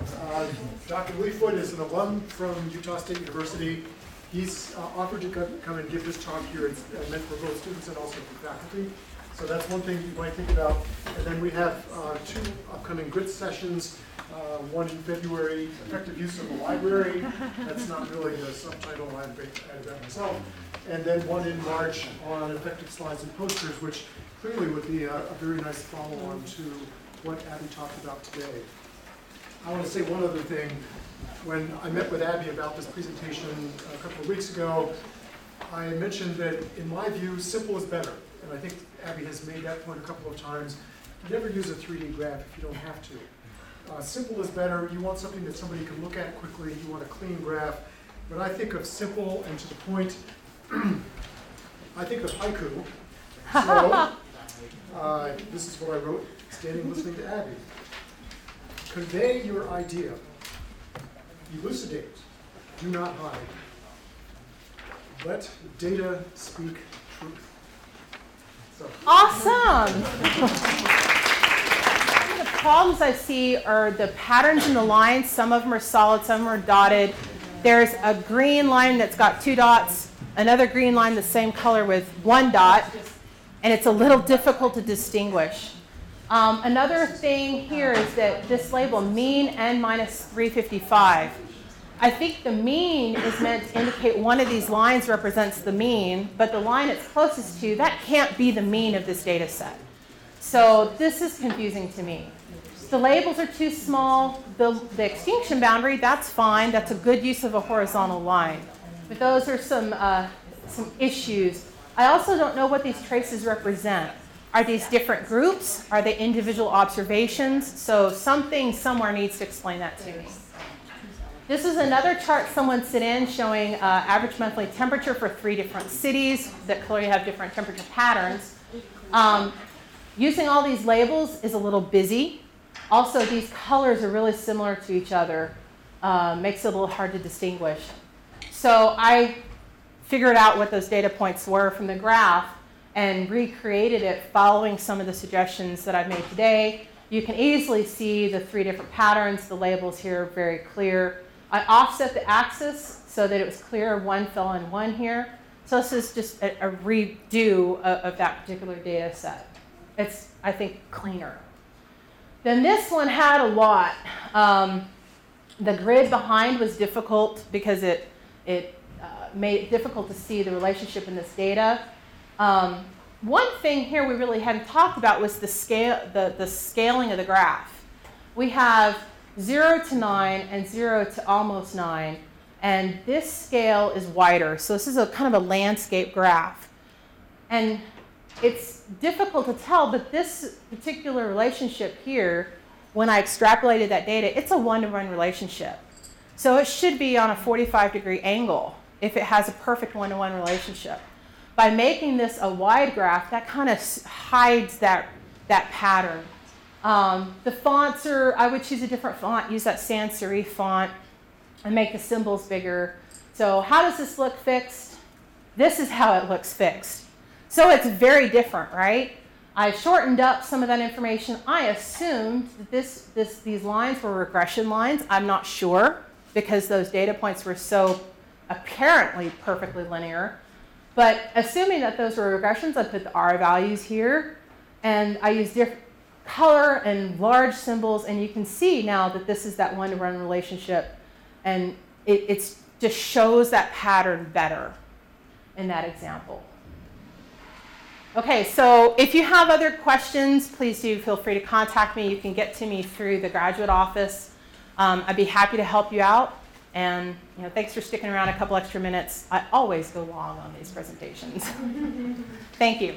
[SPEAKER 1] Dr. Leafoot is an alum from Utah State University. He's offered to come and give this talk here. It's meant for both students and also for faculty. So that's one thing you might think about. And then we have 2 upcoming grit sessions. One in February, effective use of the library. That's not really the subtitle, I added that myself. And then one in March on effective slides and posters, which clearly would be a very nice follow-on to what Abby talked about today. I want to say one other thing. When I met with Abby about this presentation a couple of weeks ago, I mentioned that in my view, simple is better. And I think Abby has made that point a couple of times. You never use a 3D graph if you don't have to. Simple is better. You want something that somebody can look at quickly. You want a clean graph. When I think of simple and to the point, I think of haiku. So this is what I wrote standing listening to Abby. Convey your idea. Elucidate. Do not hide. Let data speak truth. So.
[SPEAKER 2] Awesome. The problems I see are the patterns in the lines. Some of them are solid, some of them are dotted. There's a green line that's got 2 dots, another green line the same color with 1 dot, and it's a little difficult to distinguish. Another thing here is that this label, mean n minus 355. I think the mean is meant to indicate one of these lines represents the mean, but the line it's closest to, that can't be the mean of this data set. So this is confusing to me. The labels are too small. The extinction boundary, that's fine. That's a good use of a horizontal line. But those are some issues. I also don't know what these traces represent. Are these different groups? Are they individual observations? So something somewhere needs to explain that to me. This is another chart someone sent in showing average monthly temperature for 3 different cities that clearly have different temperature patterns. Using all these labels is a little busy. Also, these colors are really similar to each other. Makes it a little hard to distinguish. So I figured out what those data points were from the graph and recreated it following some of the suggestions that I've made today. You can easily see the 3 different patterns. The labels here are very clear. I offset the axis so that it was clear 1 fell on 1 here. So this is just a redo of that particular data set. It's, I think, cleaner. Then this one had a lot. The grid behind was difficult because it made it difficult to see the relationship in this data. One thing here we really hadn't talked about was the scaling of the graph. We have 0 to 9 and 0 to almost 9, and this scale is wider. So this is a kind of a landscape graph. And it's difficult to tell, but this particular relationship here, when I extrapolated that data, it's a 1-to-1 relationship. So it should be on a 45-degree angle if it has a perfect 1-to-1 relationship. By making this a wide graph, that kind of hides that pattern. The fonts are, I would choose a different font, use that sans serif font, and make the symbols bigger. So how does this look fixed? This is how it looks fixed. So it's very different, right? I shortened up some of that information. I assumed that these lines were regression lines. I'm not sure because those data points were so apparently perfectly linear. But assuming that those were regressions, I put the R values here, and I use different color and large symbols, and you can see now that this is that one-to-one relationship, and it just shows that pattern better in that example. Okay, so if you have other questions, please do feel free to contact me. You can get to me through the graduate office. I'd be happy to help you out. And thanks for sticking around a couple extra minutes. I always go long on these presentations. Thank you.